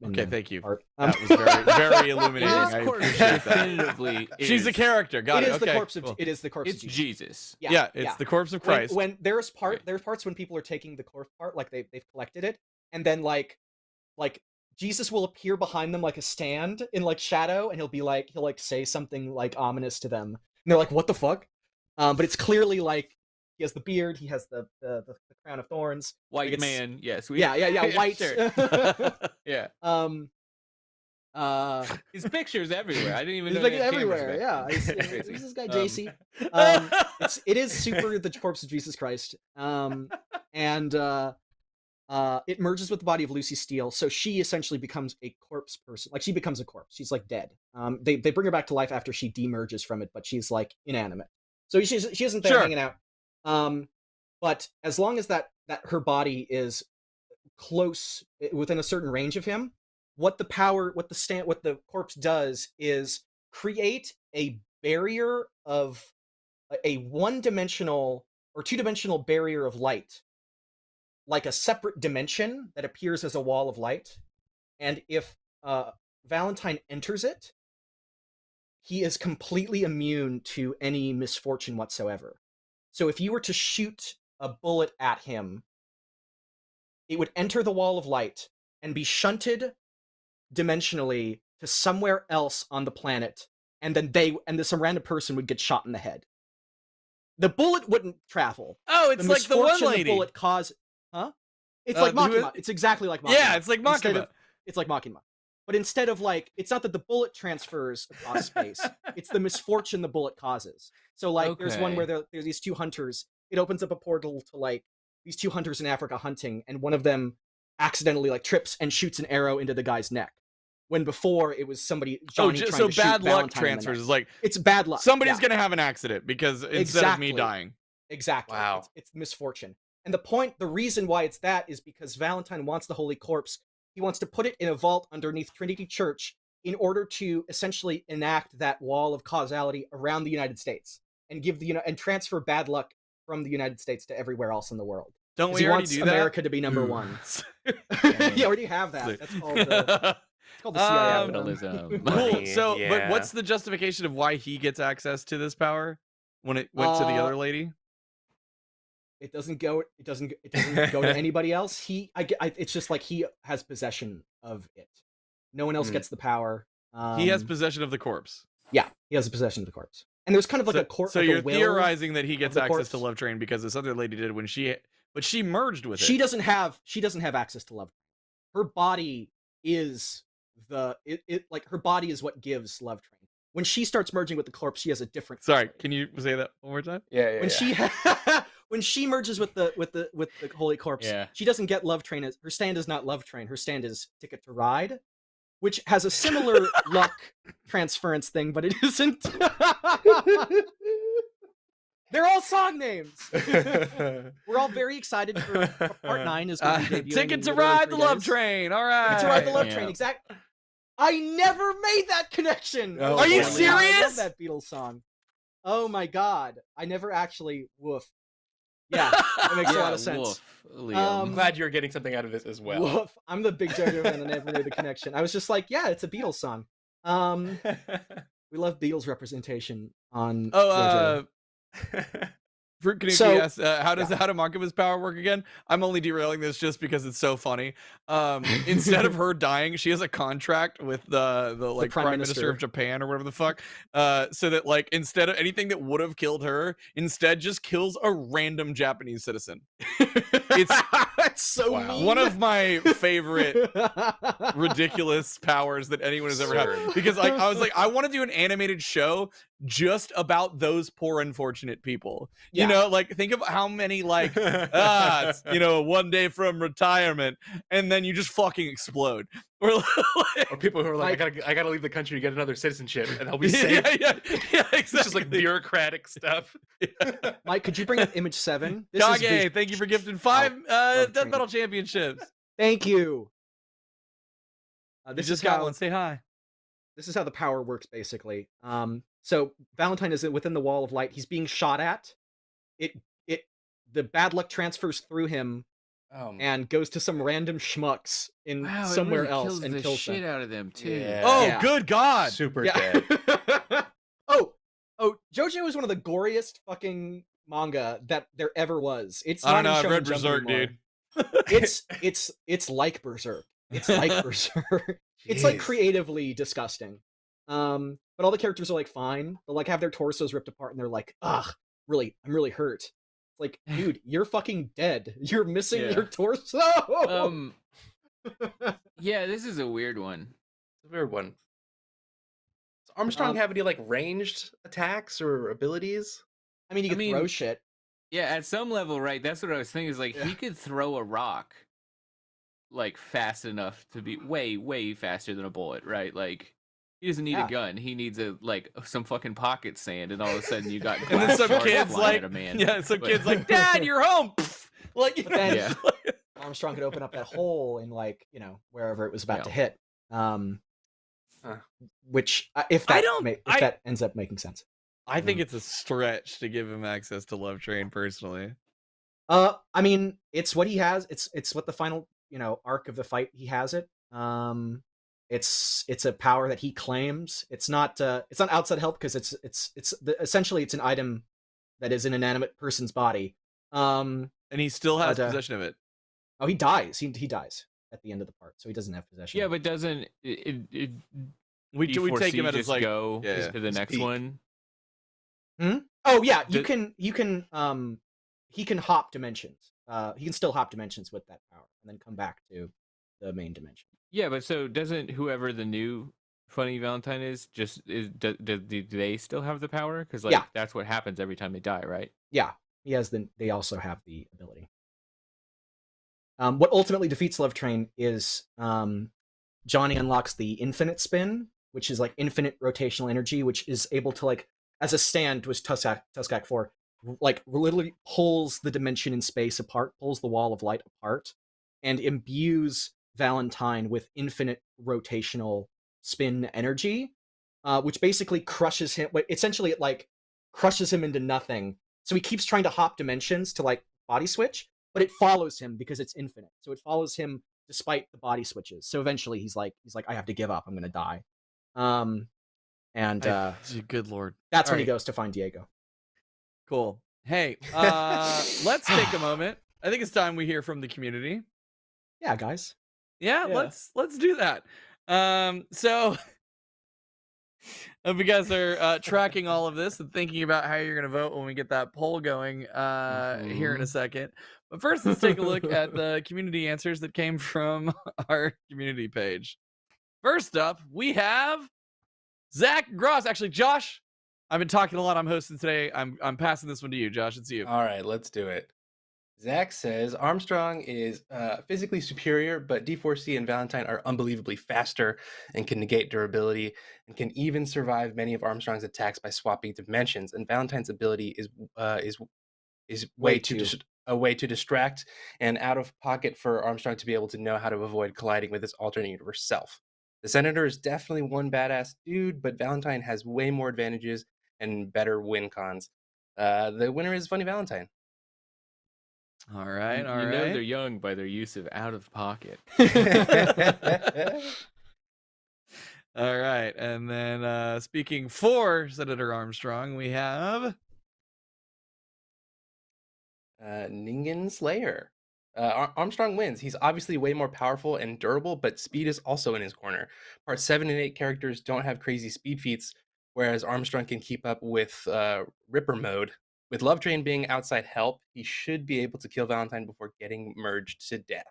Okay, thank you. Art. That was very, very illuminating. I appreciate that. Definitively, She's a character. Got it. It is okay, the corpse of. cool. It is the corpse It's of Jesus. Yeah, it's the corpse of Christ. When there's parts when people are taking the corpse part, like they've collected it, and then like Jesus will appear behind them like a stand in like shadow, and he'll say something like ominous to them, and they're like, "What the fuck?" But it's clearly like he has the beard, he has the crown of thorns, White man, yes. White. Sure. Yeah. His picture's everywhere. I didn't even know. Like everywhere. Yeah. Who's this guy, JC? It is super the corpse of Jesus Christ. And it merges with the body of Lucy Steele, so she essentially becomes a corpse person. Like she becomes a corpse. She's like dead. They bring her back to life after she demerges from it, but she's like inanimate. So she isn't there hanging out. But as long as that her body is close within a certain range of him, what the corpse does is create a barrier of a one-dimensional or two-dimensional barrier of light, like a separate dimension that appears as a wall of light. And if Valentine enters it, he is completely immune to any misfortune whatsoever. So if you were to shoot a bullet at him, it would enter the wall of light and be shunted dimensionally to somewhere else on the planet, and then some random person would get shot in the head. The bullet wouldn't travel. Oh, it's like the one lady. The bullet It's like Makima. It's exactly like Makima. Yeah, it's like Makima. It's like Makima. But instead of it's not that the bullet transfers across space. It's the misfortune the bullet causes. So there's one where there's these two hunters. It opens up a portal to these two hunters in Africa hunting, and one of them accidentally trips and shoots an arrow into the guy's neck. When before it was somebody. Johnny trying to bad shoot luck Valentine transfers is it's bad luck. Somebody's gonna have an accident because instead of me dying. Exactly. Wow. It's misfortune. And the reason why it's that is because Valentine wants the Holy Corpse. He wants to put it in a vault underneath Trinity Church in order to essentially enact that wall of causality around the United States and give and transfer bad luck from the United States to everywhere else in the world. Don't we already do that? America to be number one. You already have that. That's called the CIA. Capitalism. Cool. So, but what's the justification of why he gets access to this power when it went to the other lady? It doesn't go to anybody else. It's just he has possession of it. No one else gets the power. He has possession of the corpse. Yeah, he has possession of the corpse. And there's kind of a corpse. So you're theorizing that he gets access to Love Train because this other lady did but she merged with it. She doesn't have access to Love Train. Her body is her body is what gives Love Train. When she starts merging with the corpse, she has a different. Sorry, can you say that one more time? Yeah. When she merges with the Holy Corpse, she doesn't get Love Train. Her stand is not Love Train. Her stand is Ticket to Ride, which has a similar luck transference thing, but it isn't. They're all song names. We're all very excited for Part 9 is going to be debuting. Ticket to Ride the Love Train. All right. Ticket to Ride the Love Train. Exactly. I never made that connection. Oh, are you boy. serious? I love that Beatles song. Oh my god. I never actually woof. Yeah, that makes a lot of sense. Woof, I'm glad you're getting something out of this as well. Woof. I'm the big JoJo fan and I never made the connection. I was just like, yeah, it's a Beatles song. We love Beatles representation on JoJo. Fruit Kanuki So- asks, how do Mankiba's power work again? I'm only derailing this just because it's so funny. Instead of her dying, she has a contract with the like Prime Minister of Japan or whatever the fuck. So that like instead of anything that would have killed her, instead just kills a random Japanese citizen. It's so Wow. mean. One of my favorite ridiculous powers that anyone has ever had, because like I was like, I want to do an animated show just about those poor unfortunate people. You know, like think of how many like it's, you know, one day from retirement, and then you just fucking explode. Or, like, Or people who are like, I gotta leave the country to get another citizenship, and they'll be safe. yeah, exactly. It's just like bureaucratic stuff. Mike, could you bring up image 7? Kage, thank you for gifting 5 love Death training. Battle Championships. Thank you. You This just is got how one. Say hi. this is how the power works, basically. So Valentine is within the wall of light. He's being shot at. The bad luck transfers through him and goes to some random schmucks in somewhere it really else kills and the kills shit them. out of them too. Yeah. Oh, Yeah. good God. Super Yeah. dead. oh, JoJo is one of the goriest fucking manga that there ever was. It's I don't know. not in I've read Shonen Jump Berserk, anymore. dude. It's like Berserk. It's like Berserk. It's like Jeez. creatively disgusting. But all the characters are like fine. They'll like have their torsos ripped apart and they're like, ugh, I'm really hurt. It's like, dude, you're fucking dead. You're missing Yeah. your torso. Yeah, this is a weird one. It's a weird one. Does Armstrong have any like ranged attacks or abilities? I mean, you can throw shit. Yeah, at some level, right? That's what I was thinking. Is like he could throw a rock like fast enough to be way faster than a bullet, right? Like he doesn't need a gun. He needs some fucking pocket sand, and all of a sudden you got And then some glass shards kids flying like, at a man. kids like, Dad, you're home. Like, But then Yeah. Armstrong could open up that hole in like, wherever it was about to hit. Which if that ends up making sense. I think it's a stretch to give him access to Love Train personally. I mean, it's what he has. It's what the final, arc of the fight he has it. It's a power that he claims. It's not outside help because essentially it's an item that is an inanimate person's body. And he still has possession of it. Oh, he dies. He dies at the end of the part, so he doesn't have possession. Yeah, but doesn't it we take him as like go to the next peak. one? Oh yeah, he can hop dimensions. He can still hop dimensions with that power and then come back to the main dimension. Yeah, but so doesn't whoever the new Funny Valentine is do they still have the power? Because that's what happens every time they die, right? Yeah, they also have the ability. What ultimately defeats Love Train is Johnny unlocks the infinite spin, which is like infinite rotational energy, which is able to like as a stand was Tuskak 4, like literally pulls the dimension in space apart, pulls the wall of light apart, and imbues Valentine with infinite rotational spin energy, which basically crushes him. Essentially, it like crushes him into nothing. So he keeps trying to hop dimensions to like body switch, but it follows him because it's infinite. So it follows him despite the body switches. So eventually he's like, I have to give up. I'm gonna die. Good Lord. That's when he goes to find Diego. Cool. Hey, let's take a moment. I think it's time we hear from the community. Yeah, guys. Yeah. let's do that. So if you guys are tracking all of this and thinking about how you're gonna vote when we get that poll going here in a second. But first, let's take a look at the community answers that came from our community page. First up, we have Zach Gross. Actually, Josh, I've been talking a lot. I'm hosting today. I'm passing this one to you, Josh. It's you. All right, let's do it. Zach says Armstrong is physically superior, but D4C and Valentine are unbelievably faster and can negate durability and can even survive many of Armstrong's attacks by swapping dimensions. And Valentine's ability is a way to distract and out of pocket for Armstrong to be able to know how to avoid colliding with his alternate universe self. The Senator is definitely one badass dude, but Valentine has way more advantages and better win cons. The winner is Funny Valentine. All right, You know they're young by their use of out of pocket. All right, and then speaking for Senator Armstrong, we have Ningen Slayer. Armstrong wins. He's obviously way more powerful and durable, but speed is also in his corner. Parts 7 and 8 characters don't have crazy speed feats, whereas Armstrong can keep up with Ripper mode. With Love Train being outside help, he should be able to kill Valentine before getting merged to death.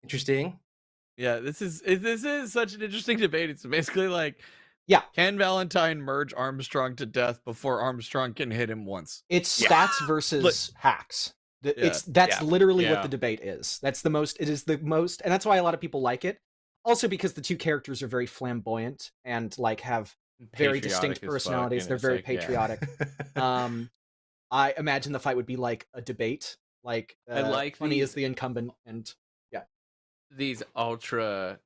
Interesting. Yeah, this is such an interesting debate. It's basically like, Yeah. can Valentine merge Armstrong to death before Armstrong can hit him once? It's Yeah. stats versus hacks. That's literally what the debate is. It is the most, and that's why a lot of people like it. Also because the two characters are very flamboyant and like have very distinct Patriotic as fuck, personalities. and They're it's very like, yeah. patriotic. I imagine the fight would be like a debate. Like I like Funny is these- the incumbent, and These ultra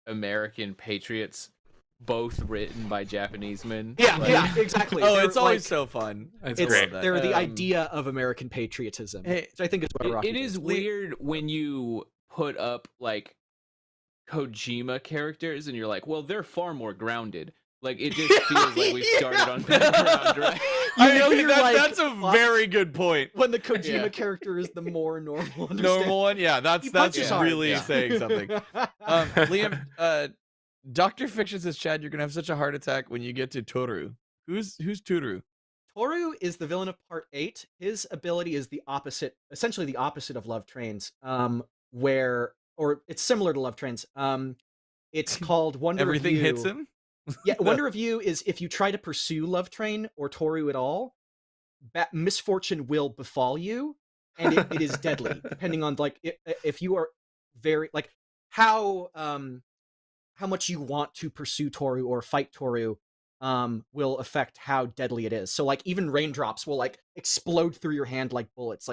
American patriots, both written by Japanese men. yeah, exactly. Oh, They're, it's always like, so fun. It's it's great. they're the Um, idea of American patriotism, Hey, which I think is what Rocky It is is. weird when you put up like Kojima characters and you're like, well, they're far more grounded. Like it just feels like we've started on better ground, right? That's a what? very good point. When the Kojima Yeah. character is the more normal, Normal one, yeah, He that's punches hard. really Yeah. saying something. Liam, Dr. Fiction says, Chad, you're gonna have such a heart attack when you get to Toru. Who's Toru? Toru is the villain of Part 8. His ability is the opposite, essentially the opposite of Love Train's, or it's similar to Love Train's. It's called Wonder Everything of You. hits him. Yeah, Wonder of You is if you try to pursue Love Train or Toru at all, misfortune will befall you, and it is deadly, depending on like if you are very like how much you want to pursue Toru or fight Toru will affect how deadly it is. So like even raindrops will like explode through your hand like bullets.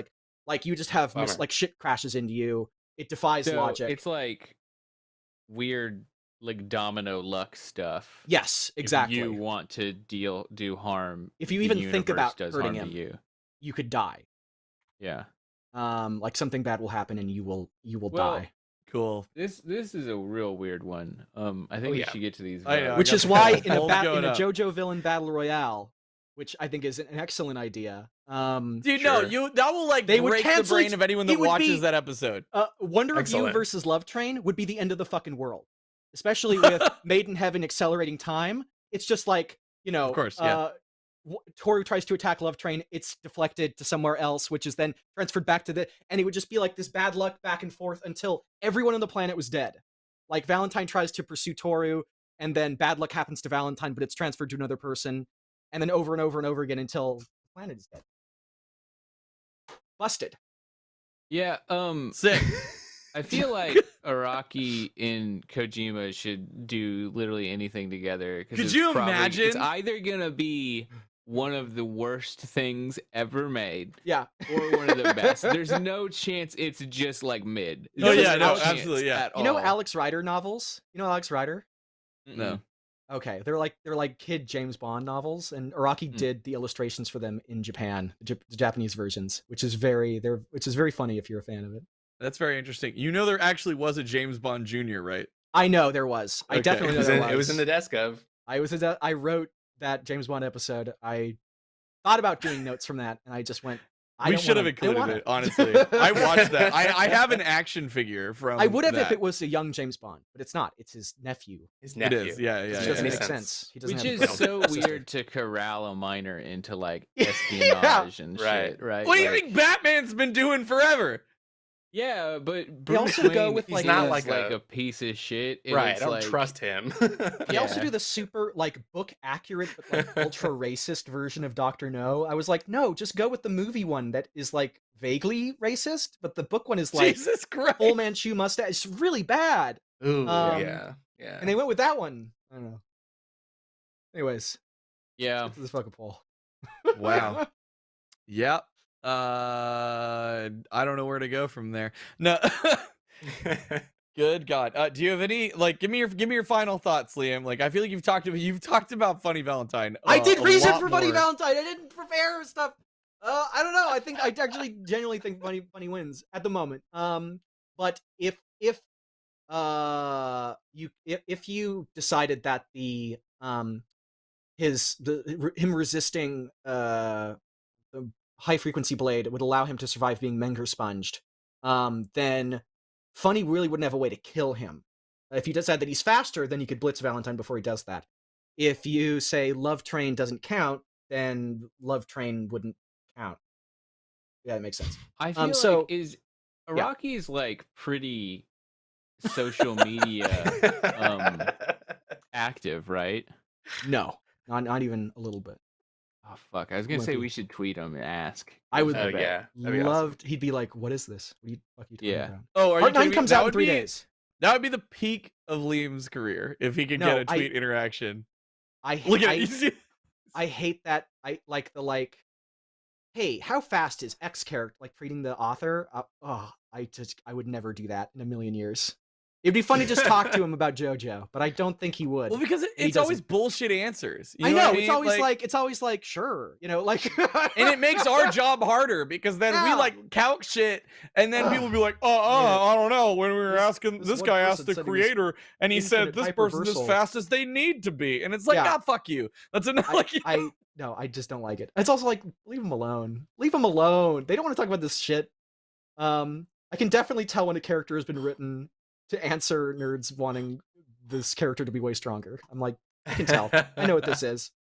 Like you just have Bummer. like shit crashes into you. It defies So logic. it's like weird, like domino luck stuff. Yes, exactly. If you want to do harm, If you the even think universe about does hurting harm him. to you. You could die. Yeah. Like something bad will happen and you will Well, die. Cool. This is a real weird one. I think we yeah. should get to these. I know, I Which got is the why in polls a going up. JoJo villain battle royale, which I think is an excellent idea. Dude, Sure. no, that will like They would break the cancel brain each- of anyone it that would watches be- that episode. Wonder of You Excellent. versus Love Train would be the end of the fucking world. Especially with Made in Heaven accelerating time. It's just like, Of course, yeah. Toru tries to attack Love Train, it's deflected to somewhere else, which is then transferred back to and it would just be like this bad luck back and forth until everyone on the planet was dead. Like Valentine tries to pursue Toru, and then bad luck happens to Valentine, but it's transferred to another person, and then over and over and over again until the planet is dead. Busted. Yeah. Sick. I feel like Araki and Kojima should do literally anything together. Could you It's imagine? either gonna be one of the worst things ever made, Yeah. or one of the best. There's no chance it's just like mid. Oh, There's yeah, no, chance absolutely, yeah. at You know all. Alex Rider novels? You know Alex Rider? No. Okay, they're like kid James Bond novels, and Araki did the illustrations for them in Japan, the Japanese versions, which is very funny if you're a fan of it. That's very interesting. You know, there actually was a James Bond Jr., right? I know there was. I Okay. definitely know there was. It was in the desk of. I wrote that James Bond episode. I thought about doing notes from that, and I just went. We should have included it, honestly. I watched that. I have an action figure from I would have if that. it was a young James Bond, but it's not. It's his nephew. His It nephew. is, yeah. It Yeah, doesn't makes make sense. sense. He doesn't Which have is a so sister. weird to corral a minor into like espionage and Right. shit, right? What do you Like, think Batman's been doing forever? Yeah, but They Bruce also go Wayne with, is like, not like, like a piece of shit. and Right. I it's don't like, trust him. They also Yeah. do the super like book accurate but like ultra racist version of Dr. No. I was like, no, just go with the movie one that is like vaguely racist, but the book one is like Jesus Christ. full Manchu mustache. It's really bad. Ooh, Um, yeah. Yeah. And they went with that one. I don't know. Anyways, Yeah. get to this fucking poll. Wow. Yep. I don't know where to go from there. No. Good God. Do you have any like give me your final thoughts, Liam? Like I feel like you've talked about Funny Valentine. I did a research lot for Funny more. Valentine. I didn't prepare stuff. I don't know. I actually genuinely think Funny wins at the moment. But if you decided that him resisting the high-frequency blade would allow him to survive being Menger sponged, then Funny really wouldn't have a way to kill him. If you decide that he's faster, then you could blitz Valentine before he does that. If you say Love Train doesn't count, then Love Train wouldn't count. Yeah, that makes sense. I feel so- like Araki's like pretty social media active, right? No, not even a little bit. Oh fuck! I was gonna say Lucky. we should tweet him and ask. I would- Oh bet. yeah, that'd be awesome. Loved. He'd be like, "What is this? What are you fucking talking Yeah. about?" Oh, are you Part 9 kidding me? comes That out in would 3 be- days. That would be the peak of Liam's career if he could No, get a tweet interaction. I Look at I, it. I hate that. I like the like. Hey, how fast is X character like treating the author? I would never do that in a million years. It'd be fun to just talk to him about JoJo, but I don't think he would. Well, because he it's always doesn't. bullshit answers. You I know what I it's mean? always like sure, like, And it makes our job harder because then we Yeah. like calc shit, and then people be like, I don't know. When we were This- asking, this this one guy person asked the said he was creator, and he said infinite this person's as hyperversal. fast as they need to be, and it's like, Yeah. fuck you. That's enough. Like, No, I just don't like it. It's also like leave him alone. Leave him alone. They don't want to talk about this shit. I can definitely tell when a character has been written to answer nerds wanting this character to be way stronger. I'm like, I can tell. I know what this is.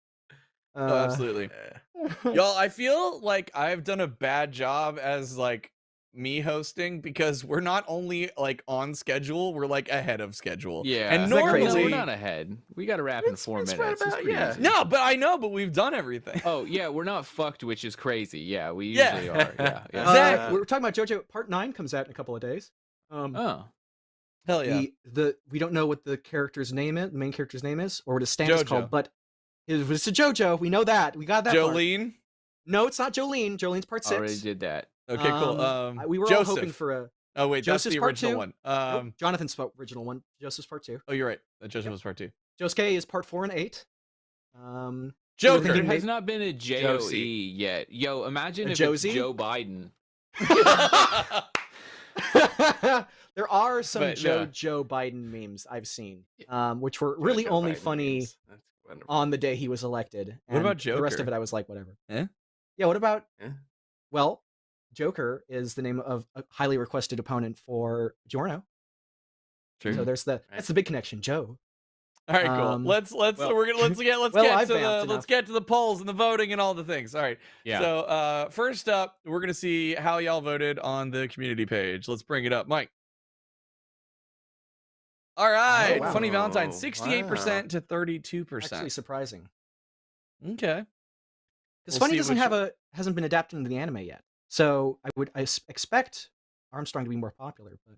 oh, absolutely. Y'all, I feel like I've done a bad job as like me hosting because we're not only like on schedule, we're like ahead of schedule. Yeah, and Isn't that crazy? no, normally we're not ahead. We got to wrap in It's 4 right minutes. It's about- pretty yeah. easy. no, but I know, but we've done everything. Oh yeah, we're not fucked, which is crazy. Yeah, we Yeah. usually are. Yeah. yeah. Zach, We're talking about JoJo. Part 9 comes out in a couple of days. Oh, Hell yeah. We don't know what the character's name is, the main character's name is, or what his stand is JoJo. called, but it's a JoJo. We know that. We got that. part. Jolene. No, it's not Jolene. Jolene's part 6. already did that. Okay, cool. We were Joseph. all hoping for a Oh wait, that's Joseph's the part original 2. one. Nope, Jonathan's original one. Joseph's part 2. Oh, you're right. That Joseph Yep. was part 2. Josuke is part 4 and 8. We were Joker. There thinking has maybe- not been a JOE Josie. yet. Yo, imagine A if Josie? it's Joe Biden. There are some But, no. Joe Biden memes I've seen, which were really Joe only Biden funny memes. That's wonderful. on the day he was elected. What about The rest of Joker? it, I was like, whatever. Eh? Yeah, what about? Eh? Well, Joker is the name of a highly requested opponent for Giorno. True. So there's that's the big connection, Joe. All right, cool. Let's well- let's get Well, I've vamped enough. to the polls and the voting and all the things. All right. Yeah. So first up, we're gonna see how y'all voted on the community page. Let's bring it up, Mike. All right, wow. Funny Valentine, Wow. 68% to 32%. Actually, surprising Okay. because We'll Funny see doesn't which- hasn't been adapted into the anime yet. So I expect Armstrong to be more popular, but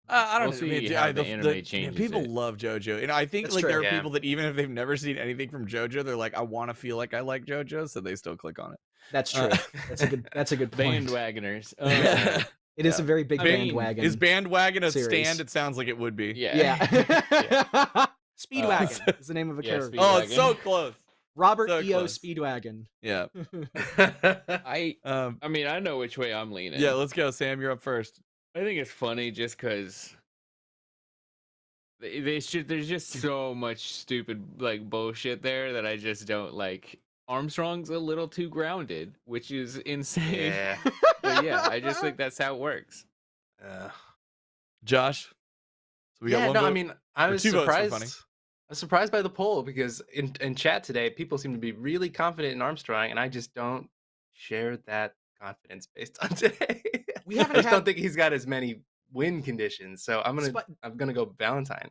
I don't We'll know. see man, dude, how the man, anime changes people it. love JoJo, and I think That's like true. there are Yeah. people that even if they've never seen anything from JoJo, they're like, I want to feel like I like JoJo, so they still click on it. that's true. That's a good point. Bandwagoners. It is a very big I mean, bandwagon. Is bandwagon a series. stand? It sounds like it would be. yeah. Yeah. Speedwagon is the name of a yeah, character. Oh, it's Speedwagon. so close. Robert so E.O. close. Speedwagon. Yeah. I mean, I know which way I'm leaning. Yeah. Let's go, Sam. You're up first. I think it's funny just because there's just so much stupid like bullshit there that I just don't like. Armstrong's a little too grounded, which is insane. yeah. But yeah, I just think that's how it works. Josh. So we got Yeah, one no, vote. I mean, I Or was 2 votes for surprised. Funny. I was surprised by the poll because in chat today, people seem to be really confident in Armstrong, and I just don't share that confidence based on today. We haven't I just had- don't think he's got as many win conditions, so I'm Despite- gonna go Valentine.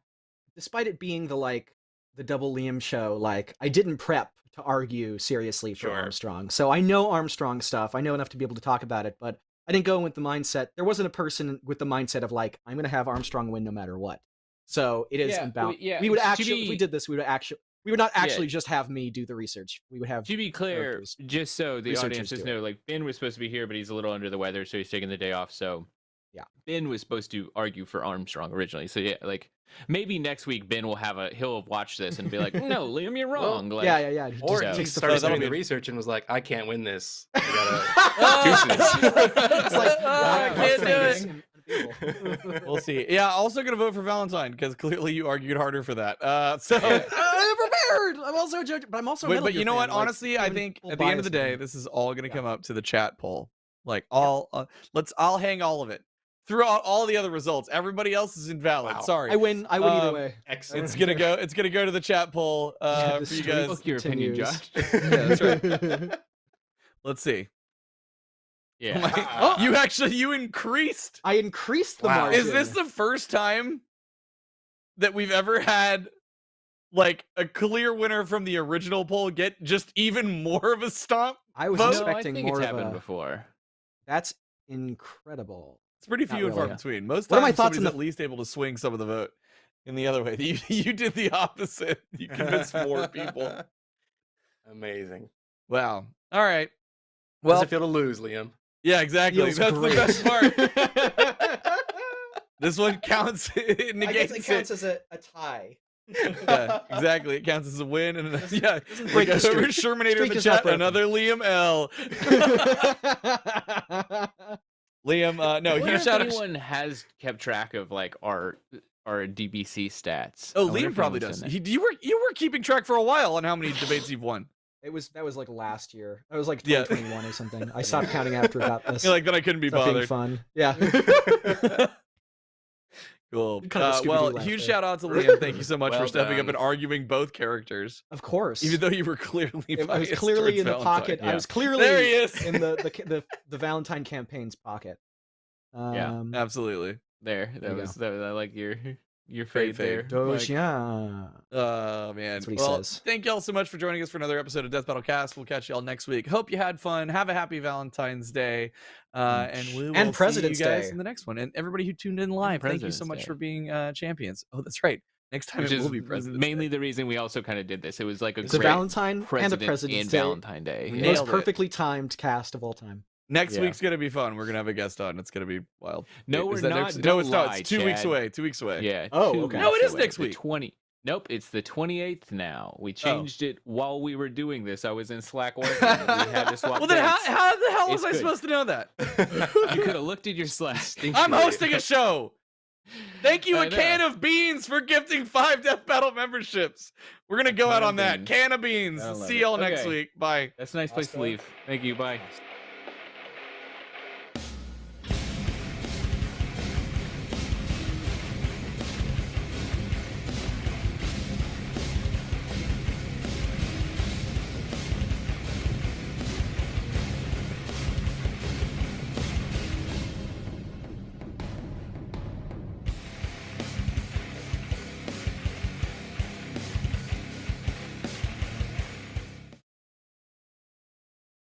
Despite it being the double Liam show, I didn't prep to argue seriously for Sure. Armstrong. So I know Armstrong stuff. I know enough to be able to talk about it, but I didn't go in with the mindset. There wasn't a person with the mindset of I'm going to have Armstrong win no matter what. So it is Yeah, about. yeah, We would to actually, if we be- did this, we would not actually just have me do the research. We would have. To be clear, characters. just so the Researchers audience just do it. know, Ben was supposed to be here, but he's a little under the weather, so he's taking the day off. So Yeah. Ben was supposed to argue for Armstrong originally. So yeah, maybe next week Ben will he'll have watched this and be like, "No, Liam, you're wrong." Yeah. Or Just he takes the started first doing one. the research and was like, "I can't win this. I Oh, gotta deuces." It's like, I I'm can't do saying it. this in We'll see. Yeah, also gonna vote for Valentine because clearly you argued harder for that. So I'm prepared. I'm also judging, but I'm also. a Metal but Gear you know fan, what? like, Honestly, I even think full at the end of bias the day, again. this is all gonna Yeah. come up to the chat poll. Like all, I'll hang all of it throughout all the other results. Everybody else is invalid. Wow. Sorry. I win either way. Excellent. It's gonna go. It's gonna go to the chat poll Yeah, the for you streak guys. Fuck your opinion, continues. Josh. Yeah, that's right. Let's see. Yeah. Oh you increased. I increased the Wow. margin. Is this the first time that we've ever had like a clear winner from the original poll get just even more of a stomp? I was vote? No, I expecting think more it's of happened a. before. That's incredible. It's pretty Not few and far really. between. Most What are my times thoughts somebody's on at least able to swing some of the vote in the other way. You did the opposite. You convinced more people. Amazing. Wow. All right. Well, Well, does it feel to lose, Liam? yeah, exactly. Feels That's great. the best part. This one counts. It I guess negates it counts as a tie. Yeah, exactly. It counts as a win, and yeah, Doesn't break the like, streak. Shermanator in Streak the is not chat. broken. Another Liam L. Liam, no, I huge wonder if shout out. anyone has kept track of like our DBC stats. Oh, I wonder Liam if probably anyone's does. done You were keeping track for a while on how many debates you've won. That was like last year. That was like Yeah. 2021 or something. I stopped counting after it got this. You're like, then I couldn't be Stopped being bothered. fun. Yeah. Cool. Kind of a Scooby-Doo Well, laugh huge there. shout out to Liam. Thank you so much Well for stepping up done. and arguing both characters, Of course. even though you were clearly I was biased clearly towards in the Valentine. pocket. yeah. I was clearly There he is. in the Valentine campaign's pocket. Yeah. Absolutely. There, There that you was that, I like your Great fade there. fade. Mike. Doja. Oh man. That's what he Well, says. thank y'all so much for joining us for another episode of Death Battle Cast. We'll catch y'all next week. Hope you had fun. Have a happy Valentine's Day. And we will President's see you guys Day. in the next one. And everybody who tuned in live, thank you so President's much Day. for being champions. Oh, that's right. Next time Which it is will be President's mainly Day. the reason we also kind of did this. It was like a It's a great Valentine and a President President's and Day. Valentine Day. We Yeah. Most nailed it. perfectly timed cast of all time. Next Yeah. week's gonna be fun. We're gonna have a guest on. It's gonna be wild. No, Wait, we're is that not. next- No, Don't it's not. lie, It's 2 weeks Chad. away. 2 weeks away. Yeah. Oh, 2 okay. No, it weeks is away. next The week. 20. Nope, it's the 28th now. We changed it while we were doing this. I was in Slack working. We had to swap Well, then dates. how the hell was It's I good. supposed to know that? You could have looked at your Slack. I'm hosting a show. Thank you, I a know. can of beans, for gifting 5 Death Battle memberships. We're gonna go Can out of on that. beans. Can of beans. I love See it. y'all next Okay. week. Bye. That's a nice place to leave. Thank you. Bye.